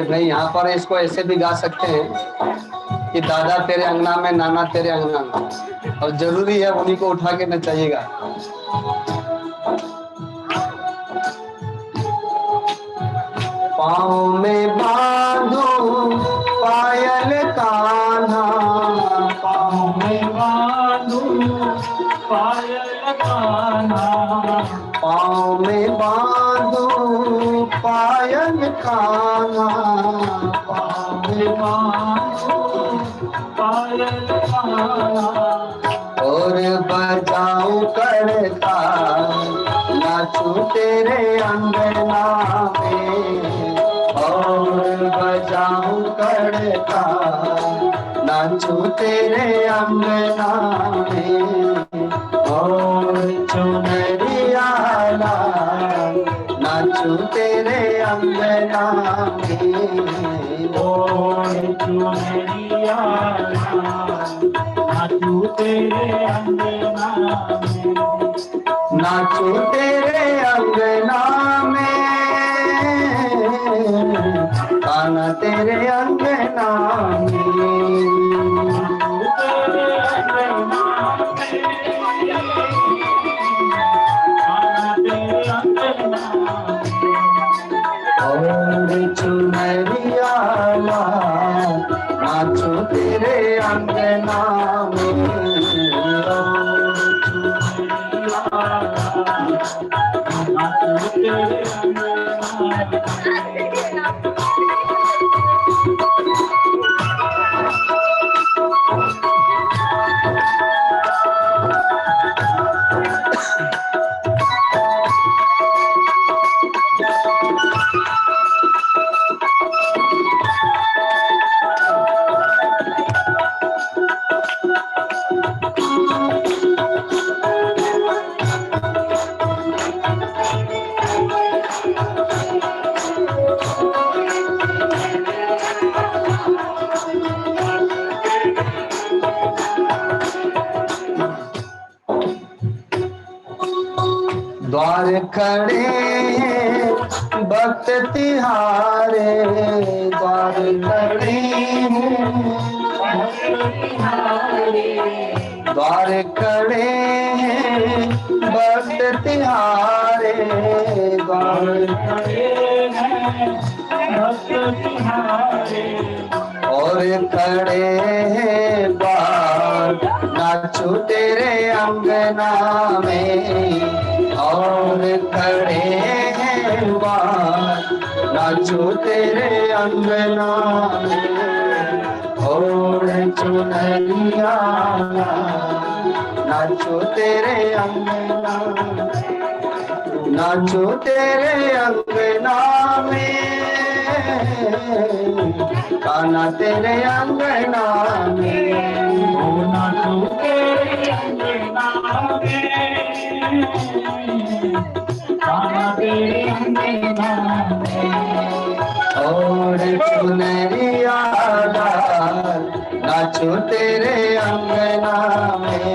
अरे भाई यहाँ पर इसको ऐसे भी गा सकते हैं कि दादा तेरे अंगना में, नाना तेरे अंगना में, और जरूरी है उन्हीं को उठा के नचाइएगा। पाँव में बांधो पायल कान्हा, पाँव में बांधो पायल कान्हा, पाँव में बांधो पायल कान्हा, पाँव में बांधो पायल कान्हा, और बजाऊं करता नाचूं तेरे अंगना में, और बजाऊं करता नाचूं तेरे अंगना में, और चुनरिया नाचूं तेरे अंगना में, और चुनरिया नाचूं तेरे अंगना में, नाचूं तेरे अंगना में, कान्हा तेरे अंगना में, और चुनरिया नाचूं तेरे अंगना में, और चुनरिया नाचूं तेरे द्वार खड़े हैं भक्त तिहारे, द्वार खड़े हैं द्वार खड़े हैं भक्त तिहारे, द्वार खड़े हैं भक्त तिहारे, और खड़े हैं बार नाचूं तेरे अंगना में, और खड़े हैं बार नाचूं तेरे अंगना में, और चुनरिया नाचूं तेरे अंगना, नाचूं तेरे अंगना में, कान्हा तेरे अंगना में, नाचूं तेरे अंगना में, कान्हा तेरे अंगना में, और चुनरिया नाचूं तेरे अंगना में,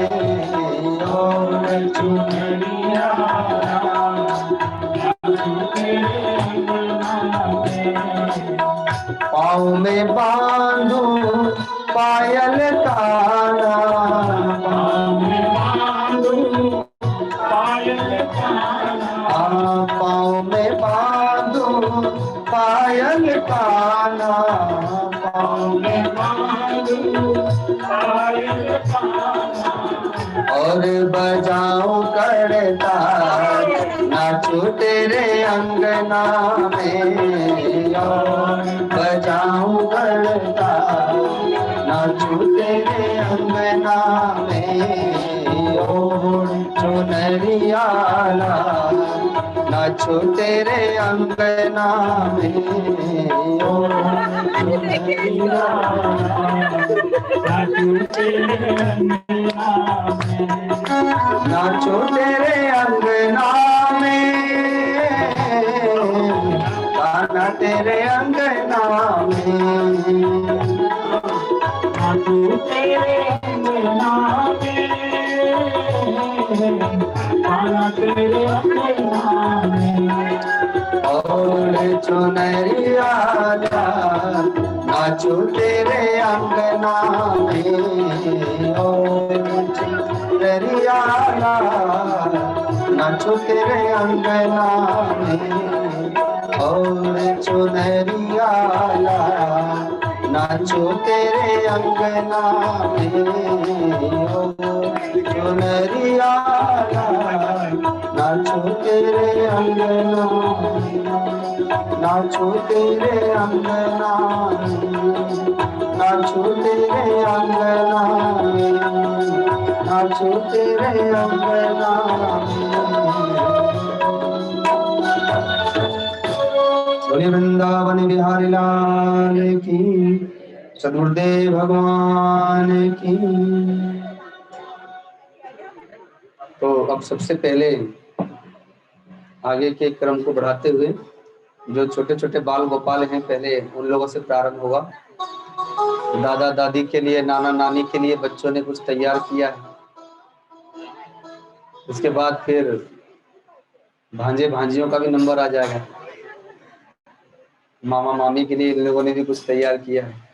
और चुनरिया नाचूं तेरे अंगना में, पाँव में बांधूं पायल कान्हा, पाँव में बांधो पायल कान्हा, पाँव में बांधूं पायल कान्हा, पाँव में बांधो पायल कान्हा, और बजाऊं करता नाचूं तेरे अंगना में, और बजाऊं करता नाचूं तेरे अंगना में, और चुनरिया नाचूं तेरे अंगना में, और चुनरिया नाचूं तेरे अंगना में, नाचूं तेरे अंगना में, कान्हा तेरे अंगना में, नाचूं तेरे अंगना में, कान्हा तेरे अंगना में, और चुनरिया लाल नाचो तेरे अंगना में और चुनरिया लाल नाचो तेरे अंगना में और चुनरिया लाल नाचो तेरे अंगना में और चुनरिया लाल नाचो तेरे अंगना में नाचो तेरे अंगना में नाचो तेरे अंगना में नाचो तेरे अंगना में। बोलिए वृंदावन बिहारी लाल की, सदगुरुदेव भगवान की। तो अब सबसे पहले आगे के क्रम को बढ़ाते हुए जो छोटे छोटे बाल गोपाल हैं पहले उन लोगों से प्रारंभ होगा। दादा दादी के लिए, नाना नानी के लिए बच्चों ने कुछ तैयार किया है। उसके बाद फिर भांजे भांजियों का भी नंबर आ जाएगा। मामा मामी के लिए इन लोगों ने भी कुछ तैयार किया है।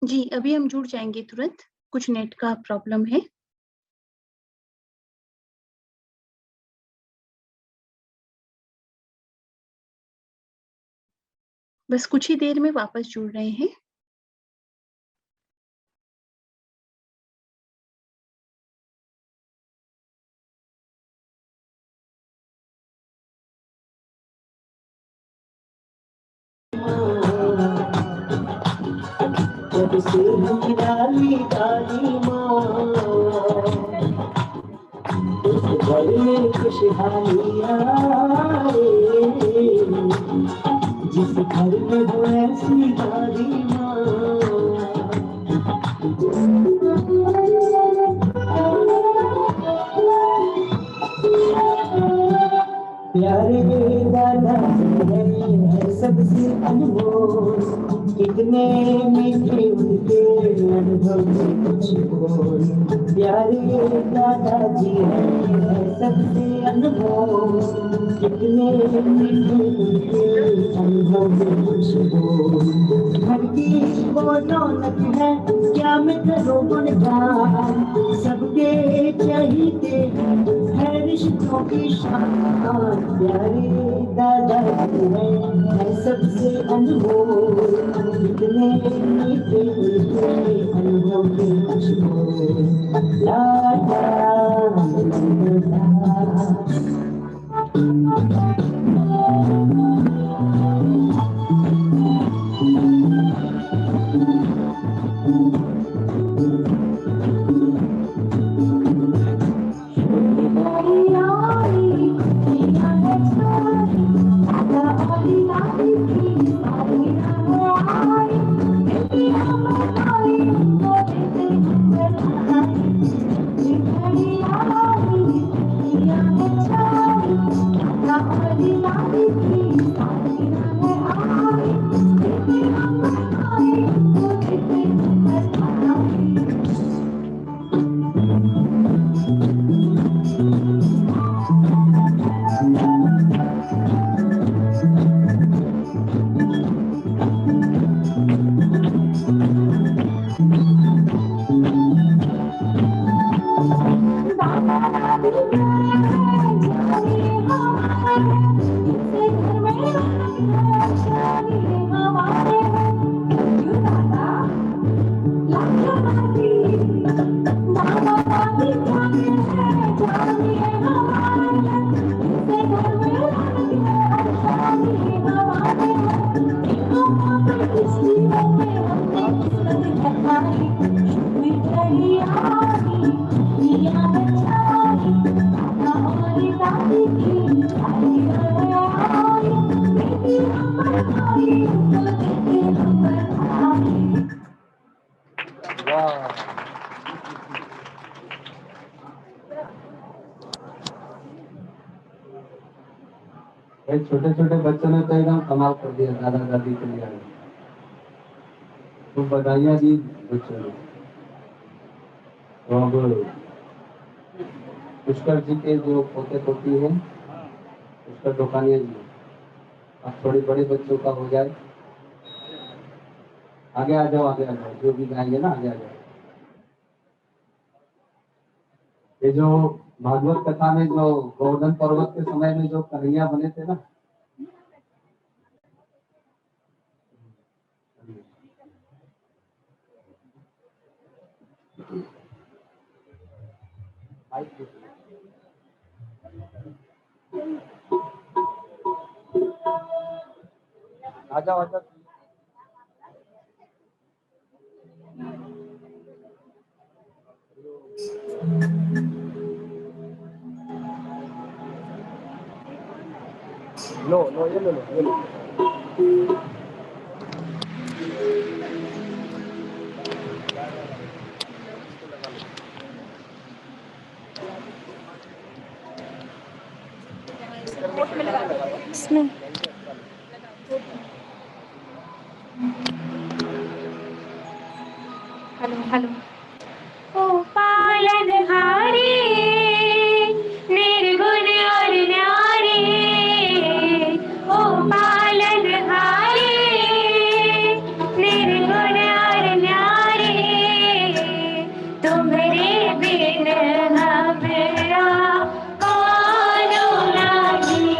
जी, अभी हम जुड़ जाएंगे तुरंत, कुछ नेट का प्रॉब्लम है। बस कुछ ही देर में वापस जुड़ रहे हैं। जब से निराली काली माँ उस घर में खुशहाली आए, जिस घर में हो ऐसी काली माँ। प्यारे दादा है सबसे अनमोल, कितने मीठे उनके अनुभव कुछ बोल। प्यारे दादाजी है सबसे अनमोल, कितने मीठे उनके अनुभव कुछ बोल। घर की वो रौनक है क्या मैं करूँ गुणगान, सबके चाहिए है रिश्तों की शान। प्यारे दादाजी है सबसे अनमोल, कितने मीठे उनके अनुभव के कुछ बोल। लाडा भाई छोटे छोटे बच्चों ने तो एकदम कमाल कर दिया दादा दादी के लिए। तो बधाइयाँ दी बच्चों ने। तो अब पुष्कर जी के जो पोते पोती हैं, पुष्कर दुकानिया जी, अब थोड़ी बड़े बच्चों का हो जाए। आगे आ जाओ, आगे आ जाओ, जो भी गाएंगे ना आगे आ जाओ। ये जो भागवत कथा में जो गोवर्धन पर्वत के समय में जो कन्हैया बने थे ना, आ जाओ आ जाओ। लो लो ये लो लो ये लो। इसमें हेलो हेलो। ओ पालनहारी निर्गुण और न्यारे, ओ पालनहारी निर्गुण और न्यारे, तुम्हारे बिन हमरा कौन लागे।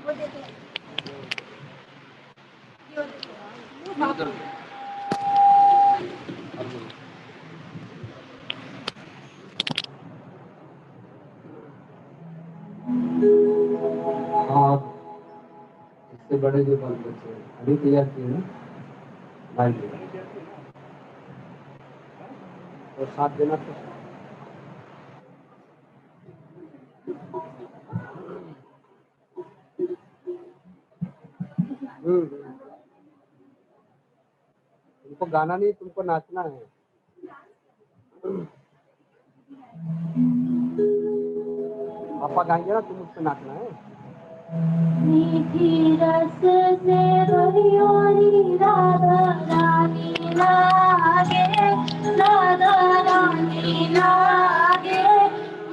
हाँ, इससे बड़े जो बल्ब बचे हैं, अभी तैयार किए ना लाइट और साथ देना तो तुमको गाना नहीं, तुमको नाचना है। पापा गाएंगे ना, तुम उस पे नाचना है। मीठी रस से भरी ओरी राधा रानी लागे, राधा रानी लागे,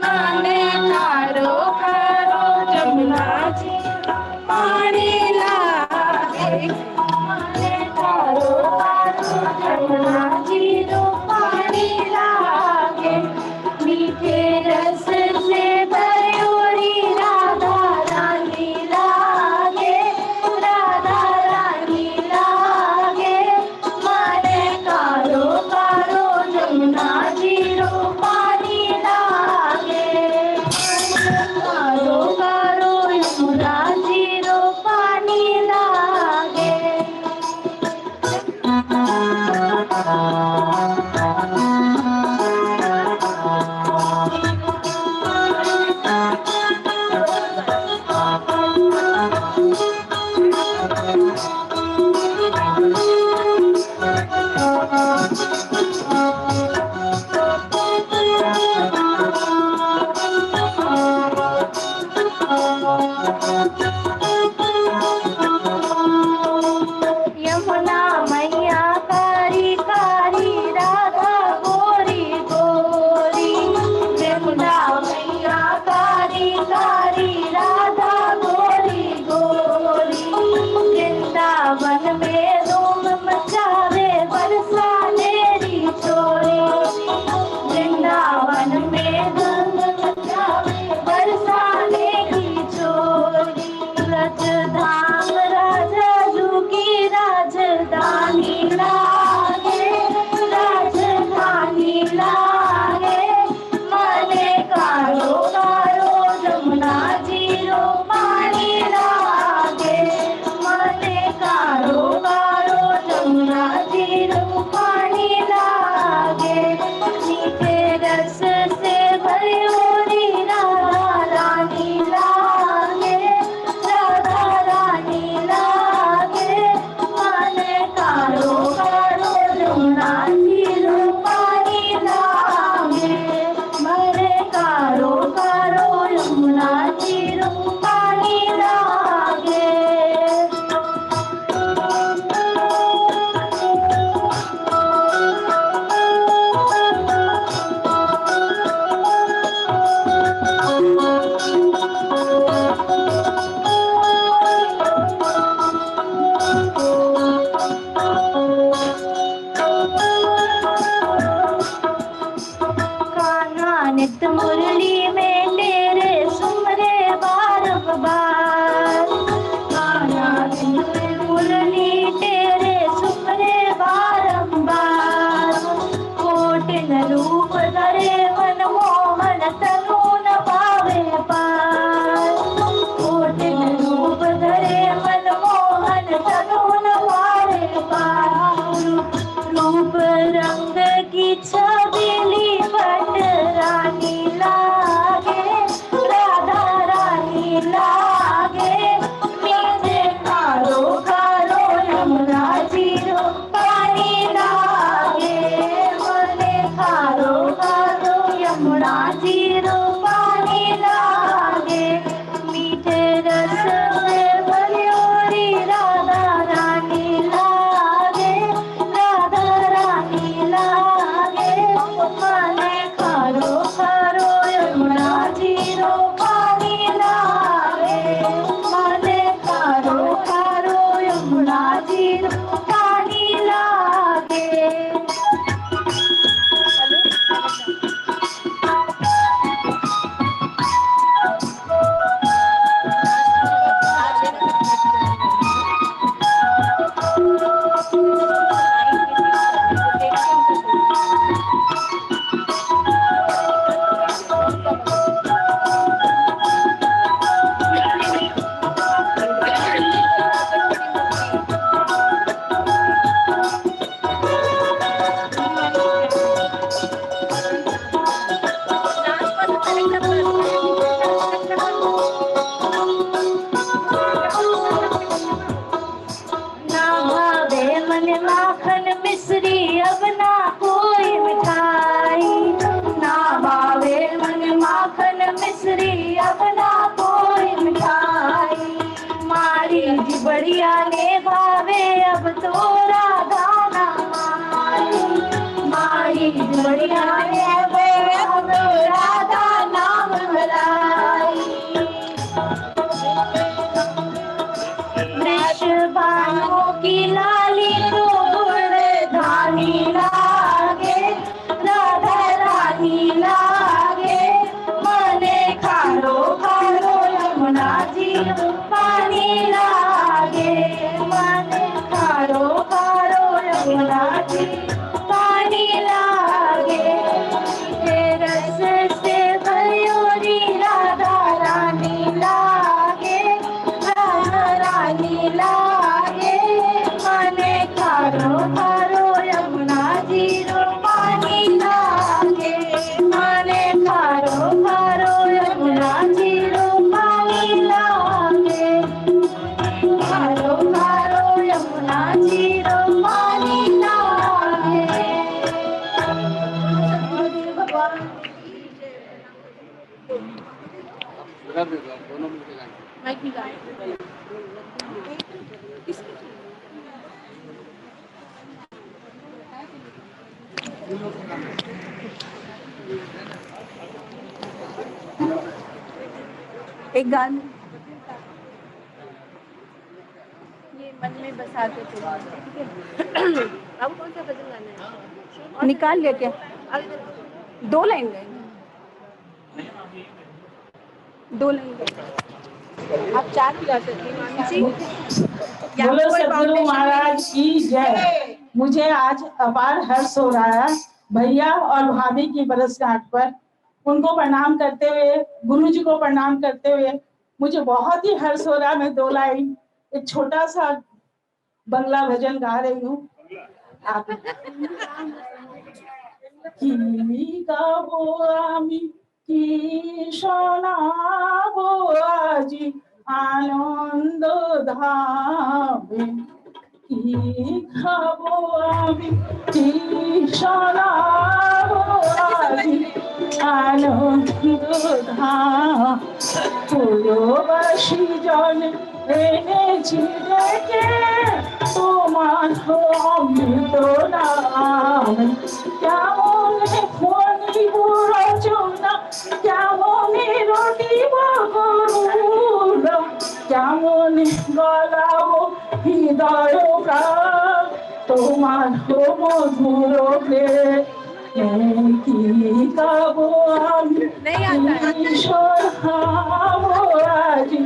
माने तारो करो जमुना जी पानी लागे, माने तारो करो जमुना जी रो पानी लागे, मीठे रस से भरी ओरी राधा रानी लागे, राधा रानी लागे, माने कारो कारो जमुना जी रो पानी लागे, कारो कारो यमुना जी रो पानी लागे। यमुना मैया कारी कारी राधा गोरी गोरी, यमुना मैया कारी कारी राधा गोरी गोरी, वृंदावन में धूम मचावे बरसा तेरी छोरी, वृंदावन में धूम मचावे बरसा तेरी छोरी, रजधाम राजा की राजधानी लागे, राजधानी लागे, माने कारो कारो जमुना जी रो पानी लागे, माने कारो कारो जमुना जी रो पानी लागे, मीठे रस से भरी ओरी राधा रानी लागे, राधा रानी लागे, माने कारो कारो जमुना जी रो पानी लागे, माने कारो कारो यमुना जी रो पानी लागे। कान्हा नित मुरली में तेरे सुमरे बार, कान्हा नित मुरली तेरे सुमरे बारंबार, कोटिन रूप धरे मनमोहन तनु न पावे पार, कोटिन रूप धरे मनमोहन तनु न पावे पार, रूप रंग की छबीली पट रानी लागे, राधा रानी लागे, मीठे कारो कारो यमुना जी रो पानी लागे, मने कारो कारो यमुना जी रो पानी लागे, मीठे रस से भरी ओरी राधा रानी लागे, राधा रानी लागे, मने कारो कारो यमुना जी रो पानी लागे, मने जी बढ़िया ले भावे अब तो राधा नाम माई जी बढ़िया ले भावे अब तो राधा नाम भलाई वृषभानु की लाली तो गुणधानी लागे राधा रानी लागे मने खारो खारो यमुना जी पानी लागे मने खारो खारो यमुना जी पानी लागे रस से भयोरी राधा रानी लागे राधा रानी लागे मने खारो खारो यमुना जी पानी लागे मने खारो खारो यमुना जी पानी लागे खारो खारो यमुना जी पानी लागे भगवान दोनों मिलके गाएंगे। माइक निकाल। एक गाना ये मन में बसाते थे, ठीक है। अब कौन सा भजन गाना है? निकाल लिया क्या? 2 लाइन गाएंगे, 2 लाइन गाएंगे। आप 4 भी गा सकते हैं मामी जी। बोलो सदगुरु महाराज की जय। मुझे आज अपार हर्ष हो रहा है भैया और भाभी की बरसगांठ पर उनको प्रणाम करते हुए, गुरु जी को प्रणाम करते हुए मुझे बहुत ही हर्ष हो रहा है। मैं 2 लाइन एक छोटा सा बंगला भजन गा रही हूँ। आप की गाबो आमी की शोनाबो আজি आनंद धामे की खाबो आमी की शोनाबो আজি आनंद धाम পুরবাসী জন এনেছি ডেকে তোমার অমৃত নাম কেমন ফণিব রচনা কেমন রটিব গরুড় কেমন গলাব হৃদয় প্রাণ তোমার মধুর প্রেম কি গাবো আমি ঈশ্বর আজি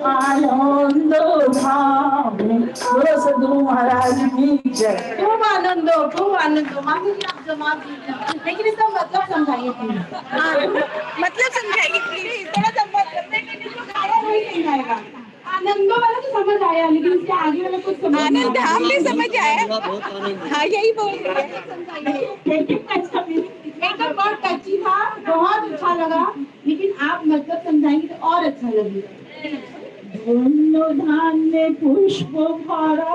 आनंद धामे। बोलो सदगुरु महाराज की जय। खूब आनंद मामी जी आप जवाब दीजिए, लेकिन इसका मतलब समझाइए प्लीज। मतलब समझाइए प्लीज। थोड़ा सा मतलब नहीं समझाएगा। आनंदो वाला तो समझ आया, लेकिन इसके आगे वाला कुछ समझ नहीं आनंद धाम भी समझ आया। हाँ यही बोल रही है। एकदम बहुत टची था, बहुत अच्छा लगा, लेकिन आप मतलब समझाएंगे तो और अच्छा लगेगा। धन्य धान्य पुष्प भरा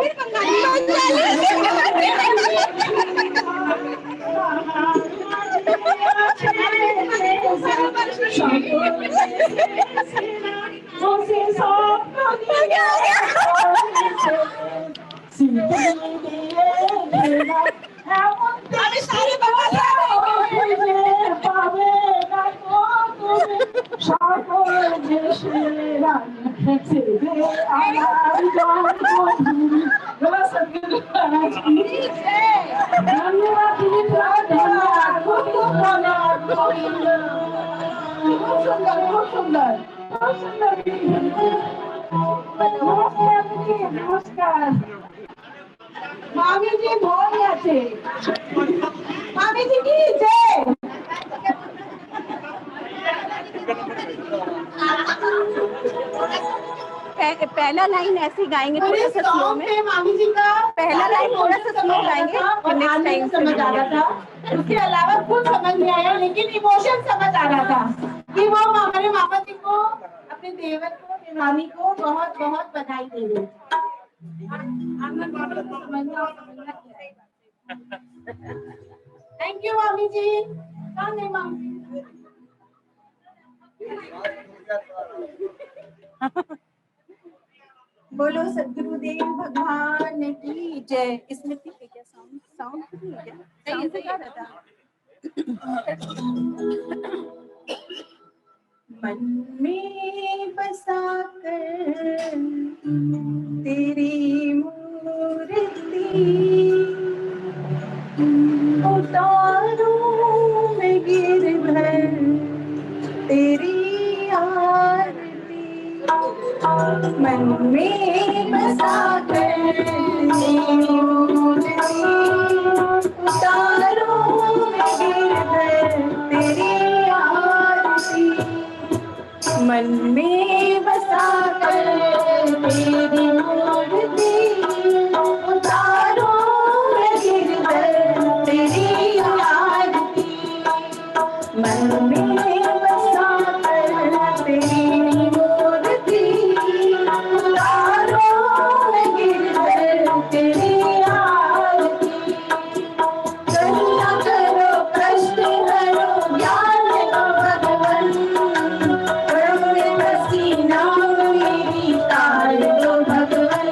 নমস্কার মামি জি ভয় আছে মামি জি কি জয় पहला लाइन ऐसे गाएंगे थोड़ा सा स्लो में। मामी जी का पहला लाइन थोड़ा सा स्लो गाएंगे और नेक्स्ट टाइम समझ आ रहा था। उसके अलावा कुछ समझ नहीं आया, लेकिन इमोशन समझ आ रहा था कि वो हमारे मामा जी को, अपने देवर को, देवानी को बहुत बहुत बधाई दे रहे। थैंक यू मामी जी। कौन है मामी? बोलो सदगुरुदेव भगवान की जय। इसमें ठीक है क्या? साउंड साउंड ठीक है क्या? साउंड से क्या रहता है? मन में बसा कर तेरी मूर्ति उतारूं मैं गिरधर तेरी आरती। मन में बसा कर तेरी मूर्ति उतारूं मैं गिरधर तेरी आरती। मन में बसा कर तेरी मूर्ति उतारूं मैं गिरधर तेरी आरती। मन में बसा कर तेरी मूर्ति उतारूं मैं गिरधर तेरी आरती। करुणा करो कष्ट हरो ज्ञान दो भगवन। पसीना मेरी तार दो भगवन।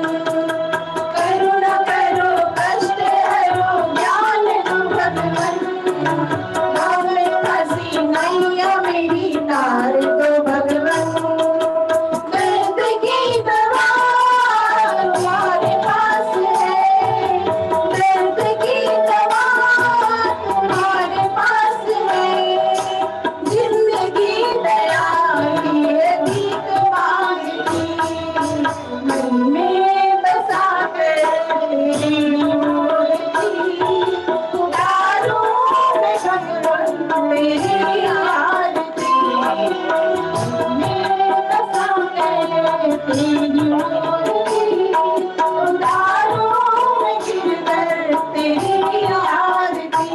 करुणा करो कष्ट हरो ज्ञान दो भगवन। पसीना मेरी तार दो भगवन। दर्द की दवा तुम्हारे पास है। दर्द की दवा तुम्हारे पास है। जिंदगी दया की अधिक मांगती। मन में बसा कर तेरी मूर्ति उतारूं मैं भगवन तेरी आरती। मन में बसा कर तेरी मूर्ति उतारूं मैं गिरधर तेरी आरती।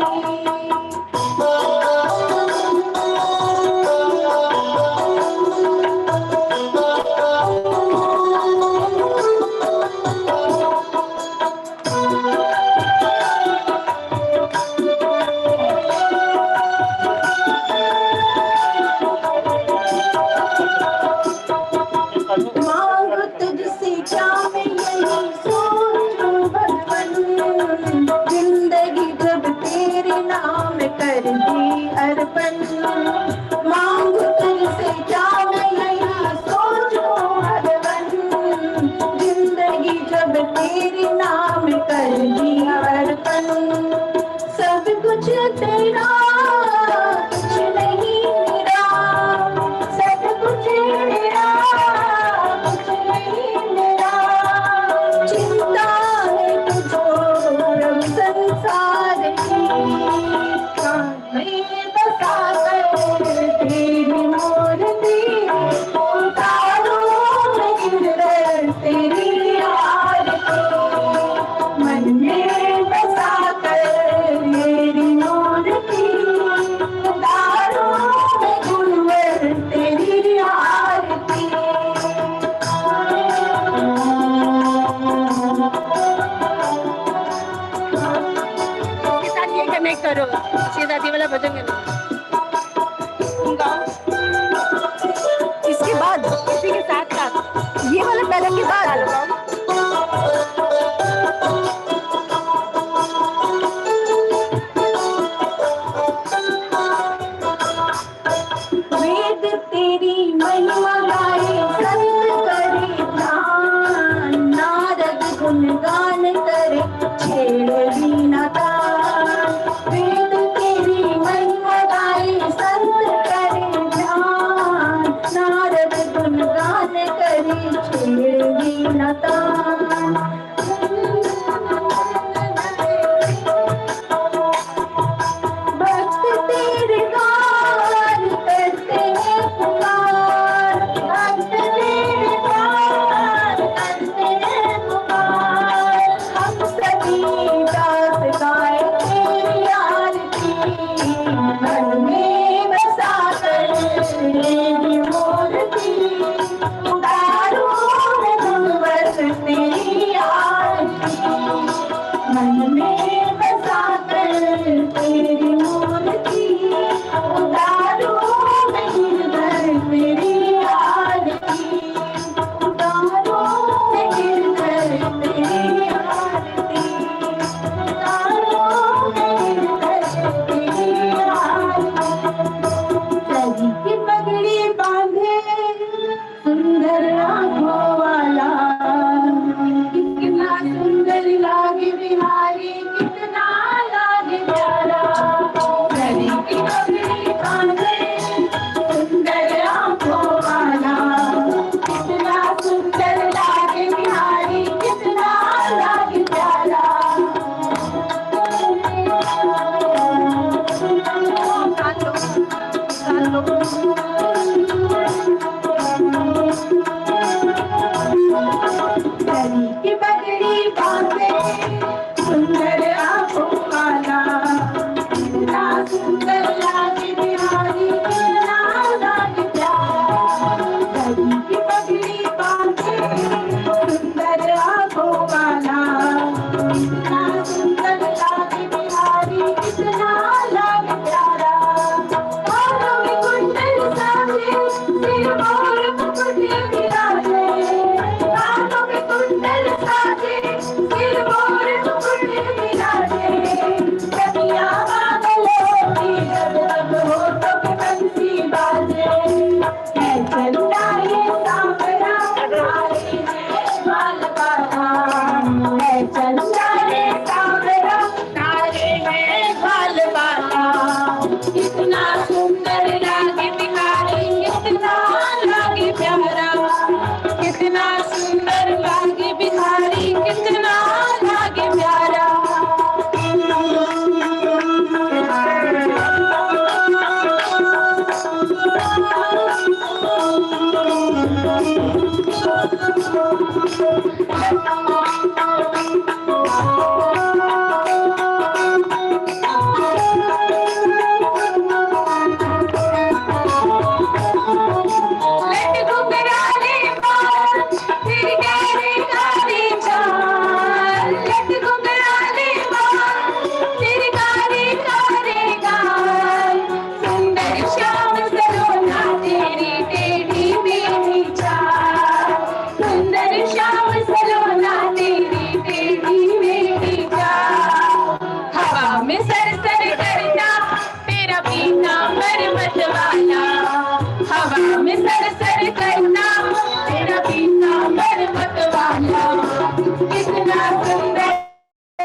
मांगो तुझसे क्या मैं यही सोचूं भगवन। जिंदगी जब तेरे नाम कर दी अर्पण। मांगो तुझसे क्या मैं यही सोचूं भगवन। जिंदगी जब तेरे नाम कर दी अर्पण। सब कुछ तेरा कुछ नहीं मेरा। सब कुछ तेरा कुछ नहीं मेरा। चिंता है तुझको प्रभु संसार की। मैं बसा कर तेरी मूर्ति उतारूं मैं गिरधर तेरी आरती। मन में बसा कर तेरी मूर्ति उतारूं मैं गुरुवर तेरी आरती। ये कनेक्ट करो सीधा दी वाला भजन गाना। इसके बाद इसी के साथ साथ ये वाला पहले के बाद वेद तेरी महिमा गाए संत करे ध्यान। नारद गुणगान करे छेड़ वीणा तान। वेद तेरी महिमा गाए संत करे ध्यान। नारद गुणगान करे छेड़ वीणा तान।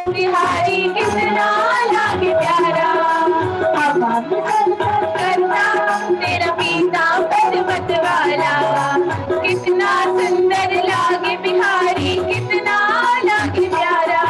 बिहारी कितना लागे प्यारा, हवा में चलता करता तेरा पीतांबर मत वाला, कितना सुंदर लागे बिहारी कितना लागे प्यारा।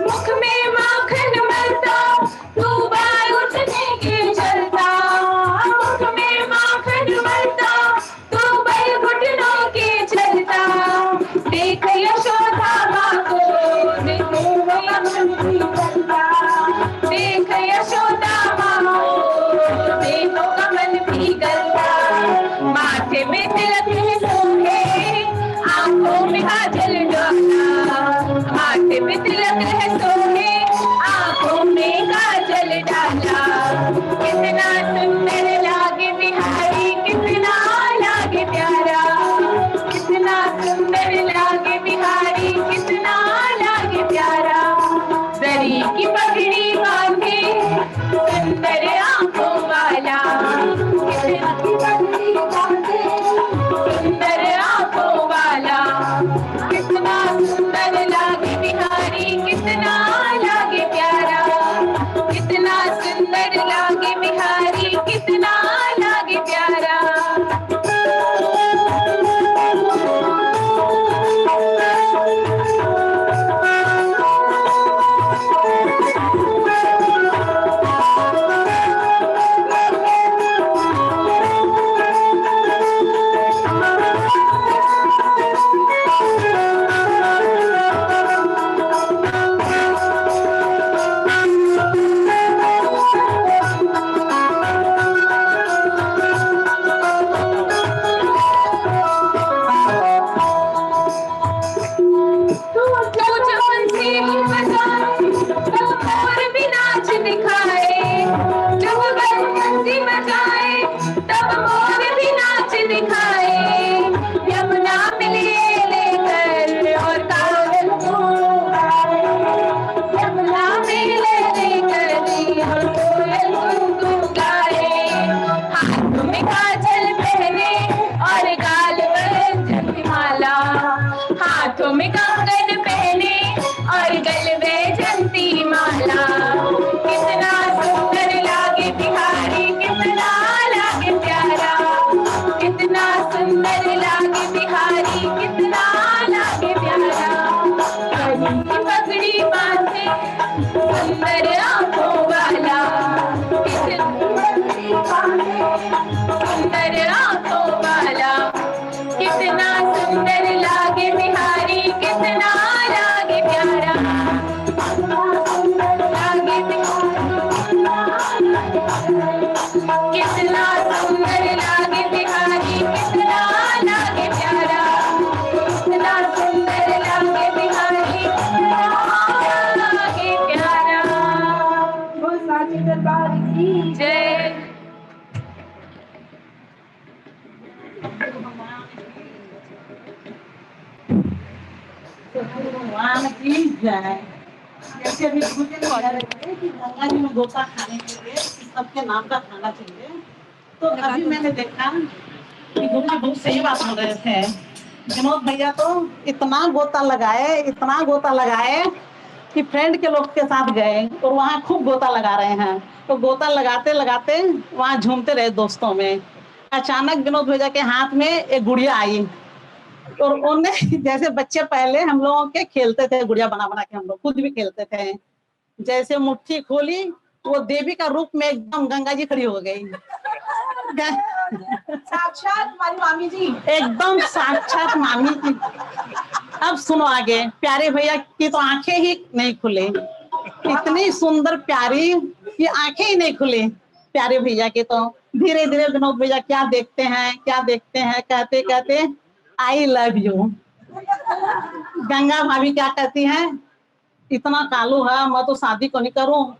मुख में माखन मलता तू बाल उठने के चलता, मुख में माखन मलता तू बल घुटनों के चलता, देख यशोदा माँ को देखो मन भी चलता, देख यशोदा माँ को देखो मन भी गलता, माथे में तिलक है सोहे आंखों में काजल डाला, माथे में तिलक है सोहे आंखों में काजल डाला, कितना सुंदर लागे बिहारी कितना लागे प्यारा, कितना सुंदर लागे बिहारी कितना लागे प्यारा, दरी की पगड़ी बांधे सुंदर आंखों वाला, कितना की पगड़ी बांधे सुंदर आंखों वाला, कितना सुंदर लागे बिहारी कितना लागे प्यारा, कितना सुंदर लागे बिहारी कितना लागे प्यारा। हाथों में कंगन पहने और गल में जंती माला, कितना सुंदर लागे बिहारी कितना लागे प्यारा, कितना सुंदर लागे बिहारी कितना लागे प्यारा, कली की पगड़ी बांधे सुंदर आंखों वाला, कितना पगड़ी बांधे सुंदर आंखों वाला, कितना सुंदर लागे बिहारी कितना लागे प्यारा, लागे कितना सुंदर लागे बिहारी कितना लागे प्यारा, कितना सुंदर लागे बिहारी कितना लागे प्यारा। बोल साचे दरबार की जय। भगवान की जय। जैसे अभी मुझे कह रहे थे कि गंगा जी में डोसा खाने के लिए सबके नाम का खाना चाहिए, तो अभी मैंने देखा कि गुरुजी बहुत सही बात बोल रहे थे। विनोद भैया तो इतना गोता लगाए कि फ्रेंड के लोग के साथ गए और वहाँ खूब गोता लगा रहे हैं। तो गोता लगाते लगाते वहाँ झूमते रहे दोस्तों में। अचानक विनोद भैया के हाथ में एक गुड़िया आई और उन्हें जैसे बच्चे पहले हम लोगों के खेलते थे गुड़िया बना बना के, हम लोग खुद भी खेलते थे, जैसे मुट्ठी खोली वो देवी का रूप में एकदम गंगा जी खड़ी हो गई। साक्षात हमारी मामी जी, एकदम साक्षात मामी जी। अब सुनो आगे, प्यारे भैया की तो आंखें ही नहीं खुले, इतनी सुंदर प्यारी कि आंखें ही नहीं खुली प्यारे भैया की। तो धीरे धीरे विनोद भैया क्या देखते हैं कहते कहते आई लव यू। गंगा भाभी क्या कहती हैं, इतना कालू है, मैं तो शादी को नहीं करूं,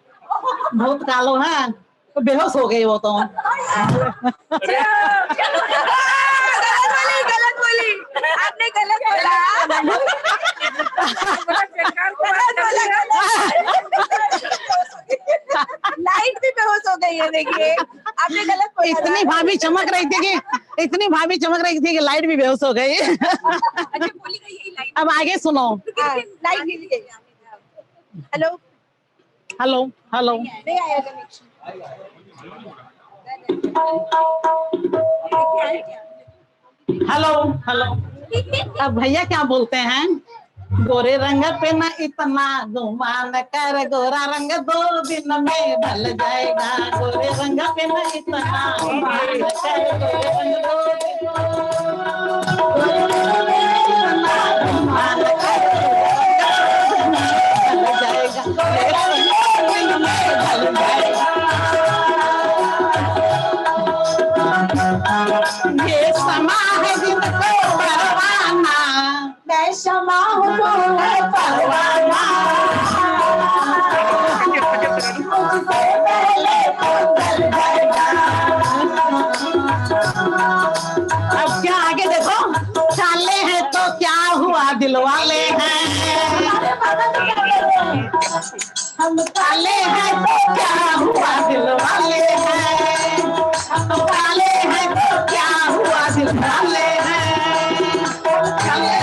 बहुत कालो है। तो बेहोश हो गई वो तो। गलत बोली आपने, गलत बोला। लाइट भी बेहोश हो गई है, देखिए आपने गलत बोला। इतनी भाभी चमक रही थी कि लाइट भी बेहोश हो गई। अच्छा बोली गई यही लाइट। अब आगे सुनो। लाइट गिर गई। हेलो हेलो हेलो नहीं आया कनेक्शन। Hello hello. अब भैया क्या बोलते हैं, गोरे रंग पे न इतना गुमान कर, गोरा रंग 2 दिन में ढल जाएगा। गोरे रंग पे न इतना गुमान कर, गोरे रंग 2 दिन ढल जाएगा। ये समा है जिनको परवाना, मैं क्षमा हूँ तुम्हें परवाना। अब क्या आगे देखो, चाले हैं तो क्या हुआ दिलवाले हैं, हम काले हैं तो क्या हुआ दिलवाले हैं, हम काले हैं तो क्या हुआ दिलवाले हैं, काले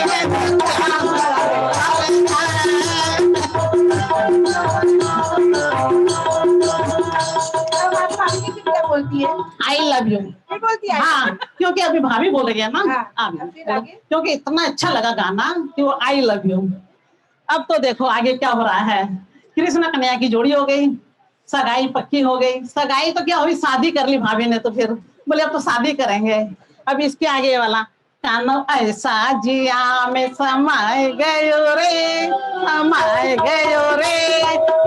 हैं तो क्या हुआ बोलती है आई लव यू। ये बोलती है हाँ, क्योंकि अभी भाभी बोल रही है ना। हाँ, फिर आगे? क्योंकि इतना अच्छा लगा गाना कि वो आई लव यू। अब तो देखो आगे क्या हो रहा है, कृष्ण कन्हैया की जोड़ी हो गई, सगाई पक्की हो गई। सगाई तो क्या हुई, शादी कर ली भाभी ने, तो फिर बोले अब तो शादी करेंगे। अब इसके आगे वाला, कानो ऐसा जिया में समाए गयो रे, समाए गयो रे,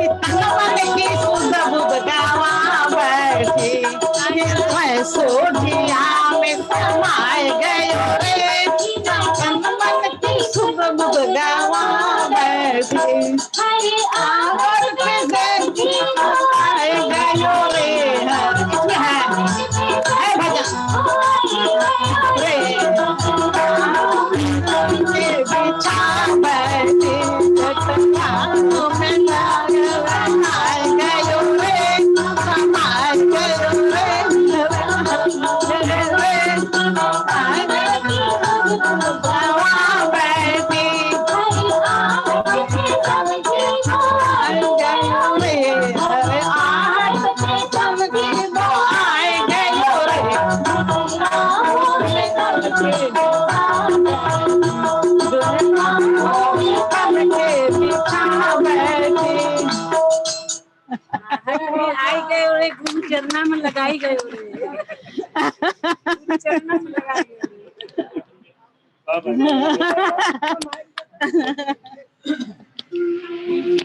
इतना मन की सुध बुध गावा बैठी, मैं सो जिया में समाए गयो रे, इतना मन की सुध बुध गावा बैठी, आवर पे देखी आए गयो रे। इसमें है भजन रे, बिछा बैठे कटकाओं में लाग आए गयो रे, समाए गयो रे, आए गवा बैठी, आए गयो रे, अरे आज चमकी दो आए गयो रे, आई गए और एक गुरु चरना में लगाई गए चरना में लगाई गए।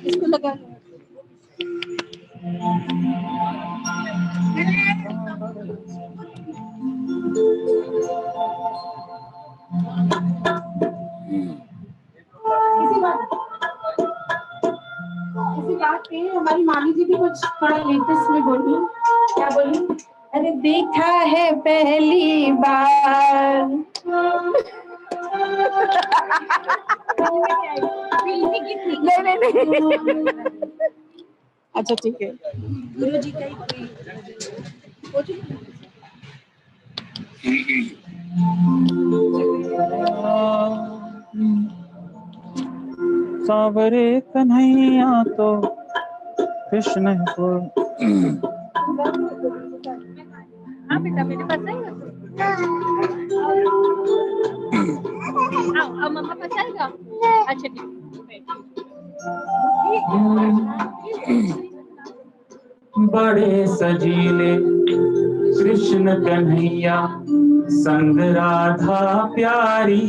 इसको लगा इसी बात पे हमारी मामी जी भी कुछ थोड़ा लेटेस्ट में बोली। क्या बोली? अरे देखा है पहली बार नहीं। अच्छा ठीक है। गुरु जी का ही कोई सावरे कन्हैया तो कृष्ण को। हाँ बेटा मेरे पास आएगा। आओ मम्मा पास आएगा। अच्छा ठीक बड़े सजीले कृष्ण कन्हैया संग राधा प्यारी,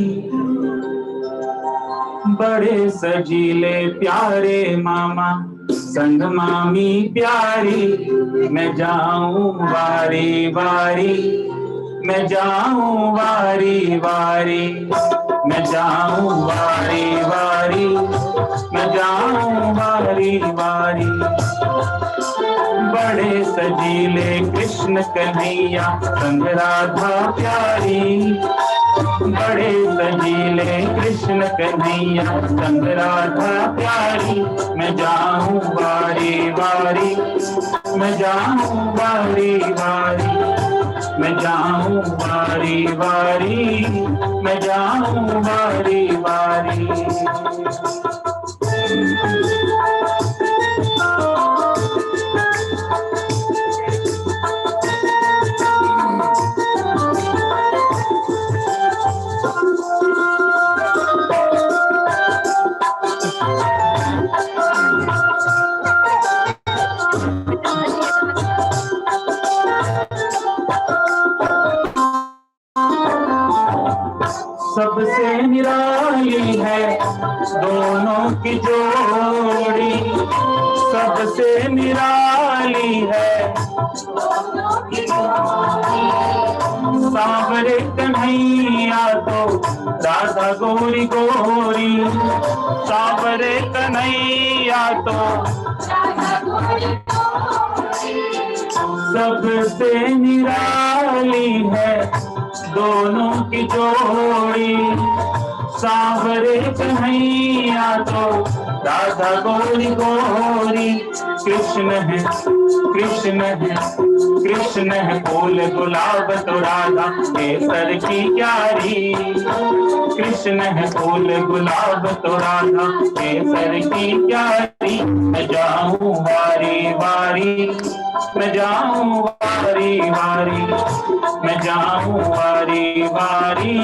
बड़े सजीले प्यारे मामा संग मामी प्यारी। मैं जाऊं वारी वारी, मैं जाऊं वारी वारी, मैं जाऊं वारी वारी, मैं जाऊं वारी वारी। बड़े सजीले कृष्ण कन्हैया संग राधा प्यारी, बड़े सजीले कृष्ण कन्हैया संग राधा प्यारी। मैं जाऊं वारी वारी, मैं जाऊं वारी वारी, मैं जाऊं वारी वारी, मैं जाऊं वारी वारी। सबसे निराली है दोनों की जोड़ी, सबसे निराली है सावरे कन्हैया तो राधा गोरी गोरी, सावरे कन्हैया तो सबसे निराली है दोनों की जोड़ी, सावरे कन्हैया तो राधा गोरी गोरी। कृष्ण है कृष्ण है कृष्ण है फूल गुलाब तो राधा केसर की क्यारी, कृष्ण है फूल गुलाब तो राधा केसर की क्यारी। मैं जाऊं वारी वारी, मैं जाऊं वारी वारी, मैं जाऊं वारी वारी,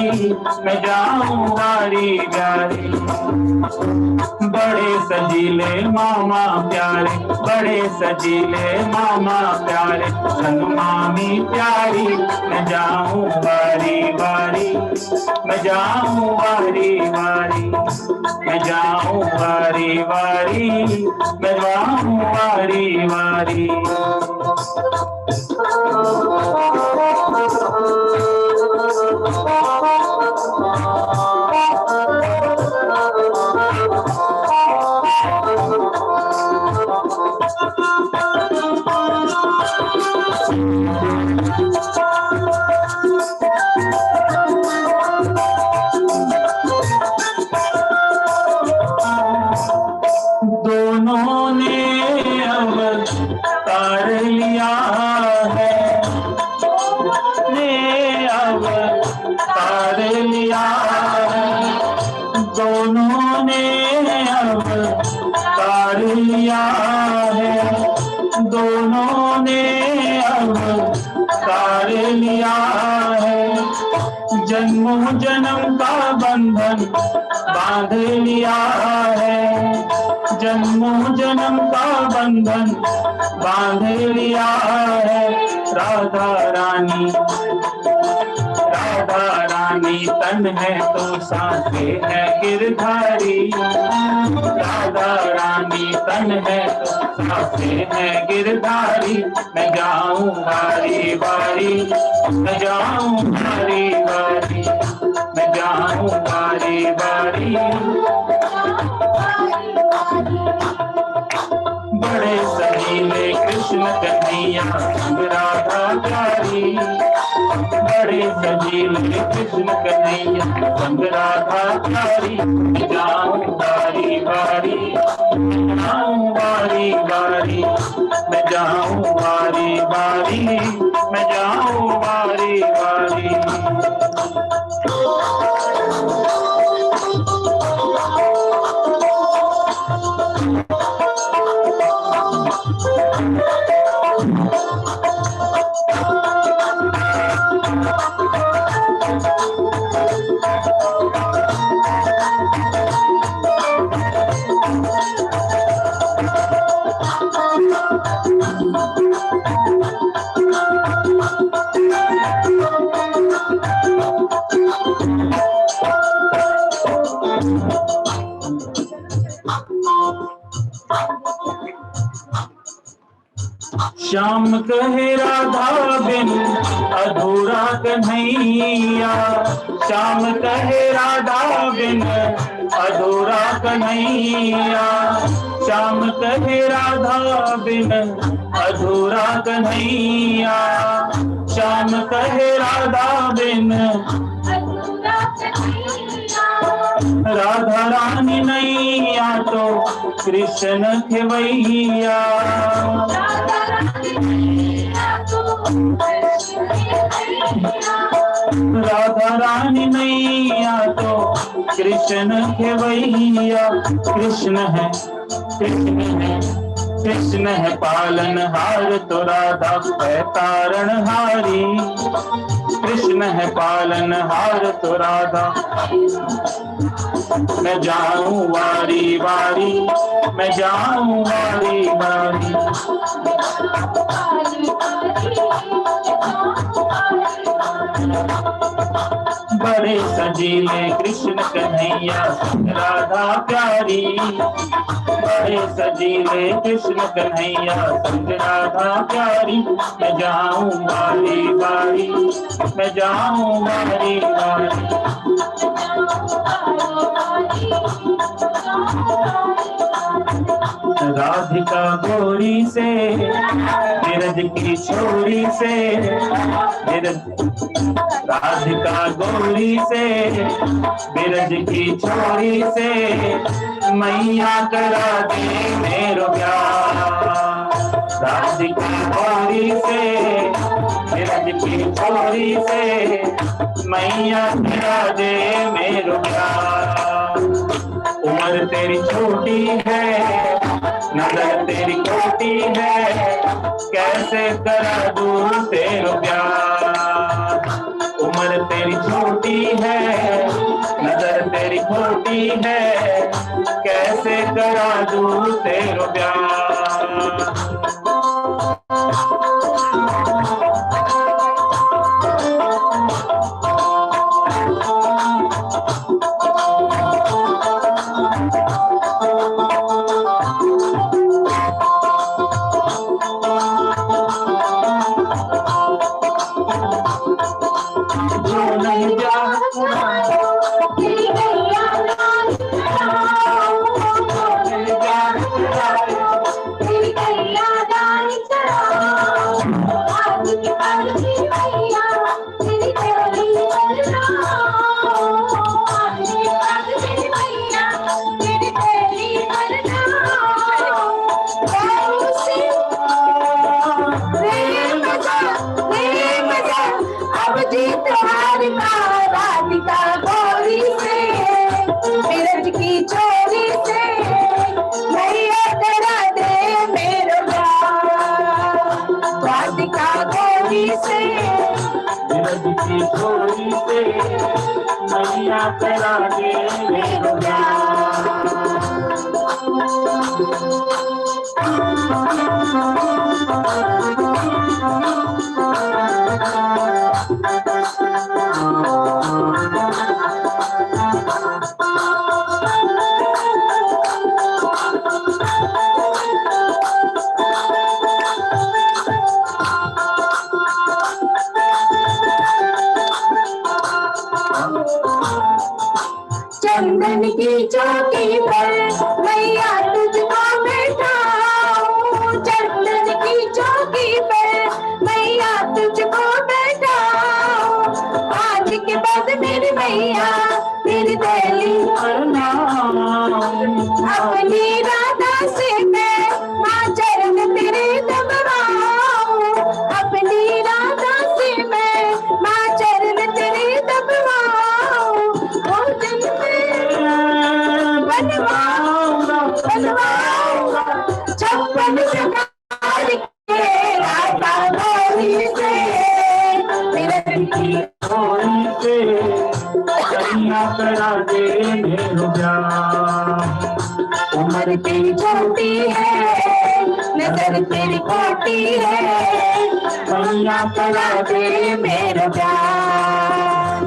मैं जाऊं वारी वारी। बड़े सजीले मामा प्यारे, बड़े सजीले मामा प्यारे संग मामी प्यारी। मैं जाऊं वारी वारी, मैं जाऊं वारी वारी, मैं जाऊं वारी वारी, मैं जाऊं वारी वारी। दोनों ने अब तार लिया है, ने अब तार लिया है, दोनों ने अब तार लिया है, दोनों ने अब तार लिया है। जन्मों जन्म का बंधन बांध लिया है, जन्मों जन्म का बंधन बांध लिया है। राधा रानी तन है तो सांसें है गिरधारी, राधा रानी तन है तो सांसें है गिरधारी। मैं जाऊं वारी वारी, मैं जाऊं वारी वारी, मैं जाऊं वारी वारी। बड़े सजीले कृष्ण कृष्ण कन्हैया संग राधा प्यारी। बड़े सजीले कृष्ण कन्हैया संग राधा प्यारी। मैं जाऊं बारी बारी, जाऊं बारी बारी, मैं जाऊं बारी बारी, मैं जाऊं बारी बारी। श्याम कहे राधा बिन अधूरा कन्हैया। श्याम कहे राधा बिन अधूरा कन्हैया। श्याम कहे राधा बिन अधूरा कन्हैया। श्याम कहे राधा बिन राधा रानी नैया तो कृष्ण खेवैया। राधा रानी नैया तो कृष्ण खेवैया। कृष्ण है, कृष्ण है, कृष्ण है पालनहार तो राधा है तारणहारी। कृष्ण है पालनहार तो राधा। मैं जाऊं वारी वारी, मैं जाऊं वारी वारी। बड़े सजीले कृष्ण कन्हैया राधा प्यारी। बड़े सजीले कृष्ण कन्हैया संग राधा प्यारी। मैं जाऊं बारी बारी, मैं जाऊं बारी बारी। राधिका गोरी से बिरज की छोरी से, राधिका गोरी से बिरज की छोरी से मैया करा दे मेरो प्यार। राधिका गोरी से बिरज की छोरी से मैया करा दे मेरो प्यार। उम्र तेरी छोटी है, नजर तेरी खोटी है, कैसे करा दूं तेरो प्यार। उम्र तेरी छोटी है, नजर तेरी खोटी है, कैसे करा दूं तेरो प्यार। मैया करा दे मेरो प्यार। चंदन की चौकी पर मैया तुझको बैठाऊं। चंदन की चौकी याद मेरी मैया तेरी दहली अपनी राधा से मैं माँ चरण तेरे दबवाऊं, अपनी राधा से मैं माँ चरण तेरे दबवाऊं, भोजन में बनवाऊंगा बनवाऊंगा 56 प्रकार के राधा गौरी से मिलन की होली से कन्या करा दे मेरो प्यार। उम्र तेरी छोटी है नजर तेरी खोटी है कन्या करा दे मेरा प्यार।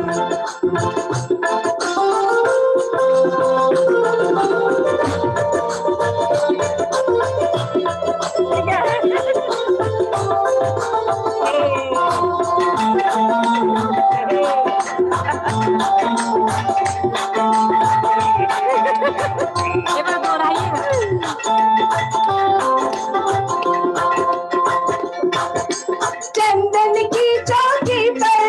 चंदन की चौकी पर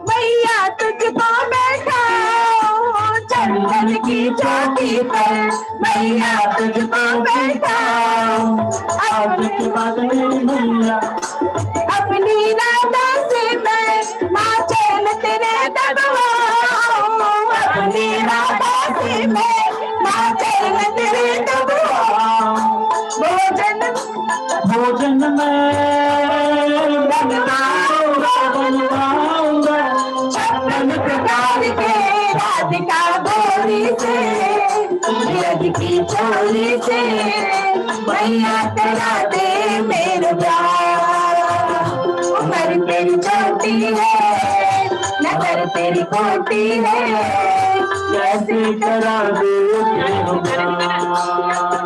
मैया तुझको बैठाऊं, चंदन की चौकी पर मैया तुझको बैठाऊं, आज के बाद मेरी मैया अपनी राधा से मैं माँ चरण तेरे दबवाऊं, अपनी राधा से मैं माँ चरण तेरे दबवाऊं, भोजन भोजन में बनवाऊंगा बनवाऊंगा 56 प्रकार के राधिका गौरी से ब्रज की चोरी से मैया करा दे मेरे प्यार। उम्र तेरी छोटी है नजर तेरी खोटी है कैसे करा दे मेरो प्यार।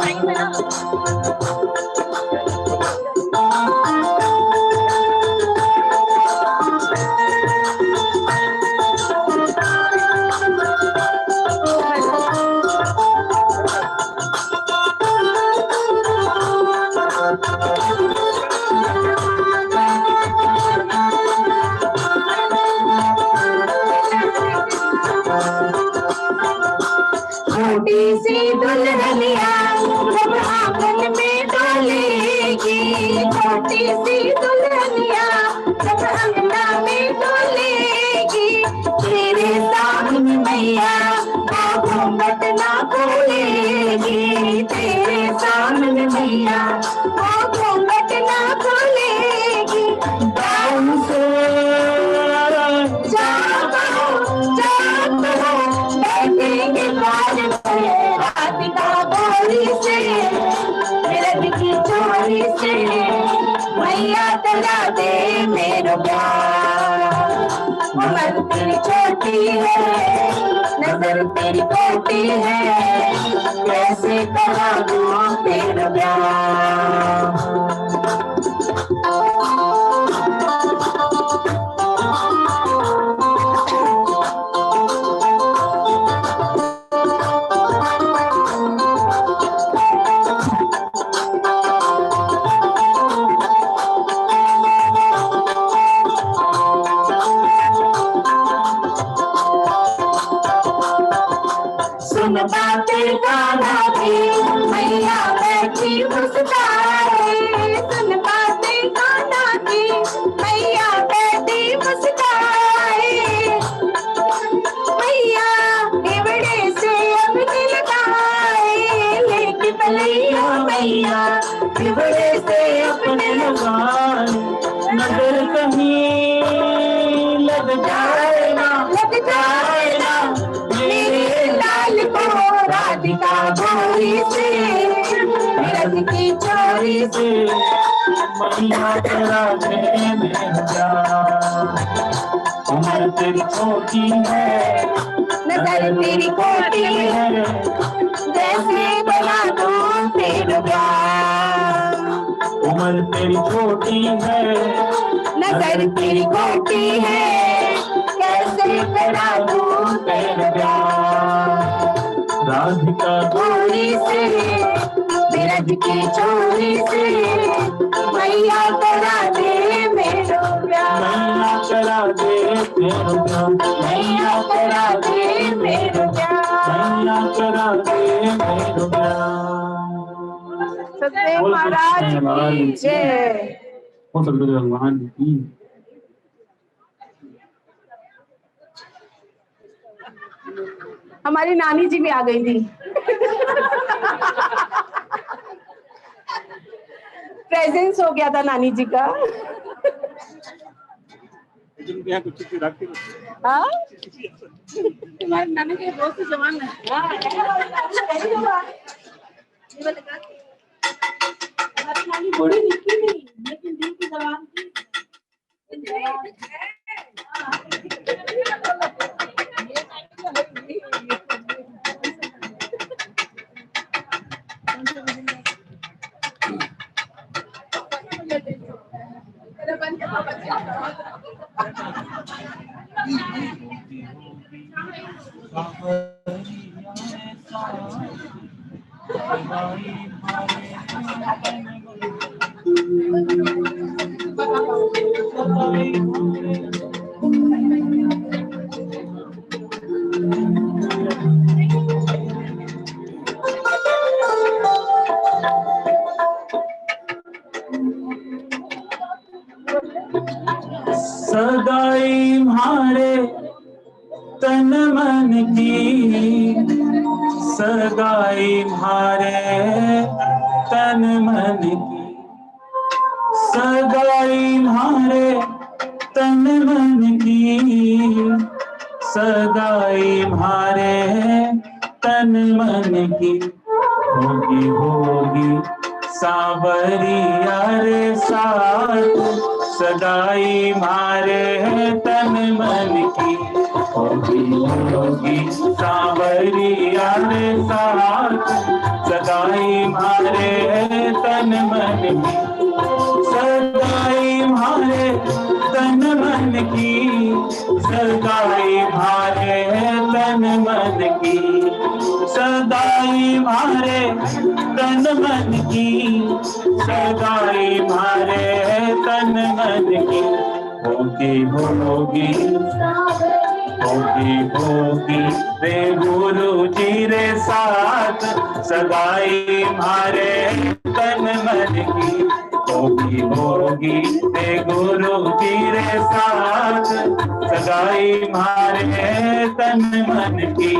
छोटी सी दुल्हनिया जब आंगन में डोलेगी, छोटी सी दुल्हनिया जब अंगना में डोलेगी, तेरे सामने मैया घूंघट ना खोलेगी, तेरे सामने मैया घूंघट ना खोलेगी, गाँव से बैठेंगे द्वार पे राधिका गौरी से मिलन की चोरी से मैया करा दे मेरा प्यार। उम्र तेरी छोटी है नजर तेरी खोटी है कैसे करा दूं तेरा प्यार। सुन बातें कान्हा की मैया बैठी मुस्काए, सुन बातें कान्हा की मैया बैठी मुस्काए, मैया एवड़े से अपने लगाए लेके पलैया मैया एवड़े से अपने लगाए नजर कहीं लग जाए ना मेरे लाल को राधिका गौरी से मिलन की चोरी से मैया करा दे मेरा प्यार। उम्र तेरी छोटी है नजर तेरी खोटी है जैसे बना दूं तेरा प्यार। उम्र तेरी छोटी है नजर तेरी खोटी है कैसे करा दूं तेरा प्यार। राधिका गौरी से ब्रज की चोरी से मैया करा दे मेरा प्यार। मैया करा करा दे मेरो प्यार, मैया करा दे मेरो प्यार। मैया करा दे मेरो प्यार। सतदेव महाराज की जय। हो सतगुरु भगवान की। हमारी नानी जी भी आ गई थी। प्रेजेंस हो गया था नानी जी का। हाँ? तुम्हारे नानी के बहुत जवान है। हमारी नानी बूढ़ी दिखती थी लेकिन दिल की जवान थी। सदाई म्हारे तन मन की, सगाई म्हारे तन मन की, सगाई म्हारे तन मन की, सगाई म्हारे तन मन की। होगी होगी सांवरिया रे साथ, सगाई म्हारे तन मन की। होगी होगी सांवरिया रे साथ, सगाई म्हारे तन मन की। सगाई म्हारे तन मन की, सगाई म्हारे तन मन की, सगाई म्हारे तन मन की, सगाई म्हारे तन मन की। होगी होगी होगी होगी रे गुरु जी रे साथ, सगाई म्हारे तन मन की। होगी होगी रे गुरु जी रे साथ, सगाई म्हारे तन मन की।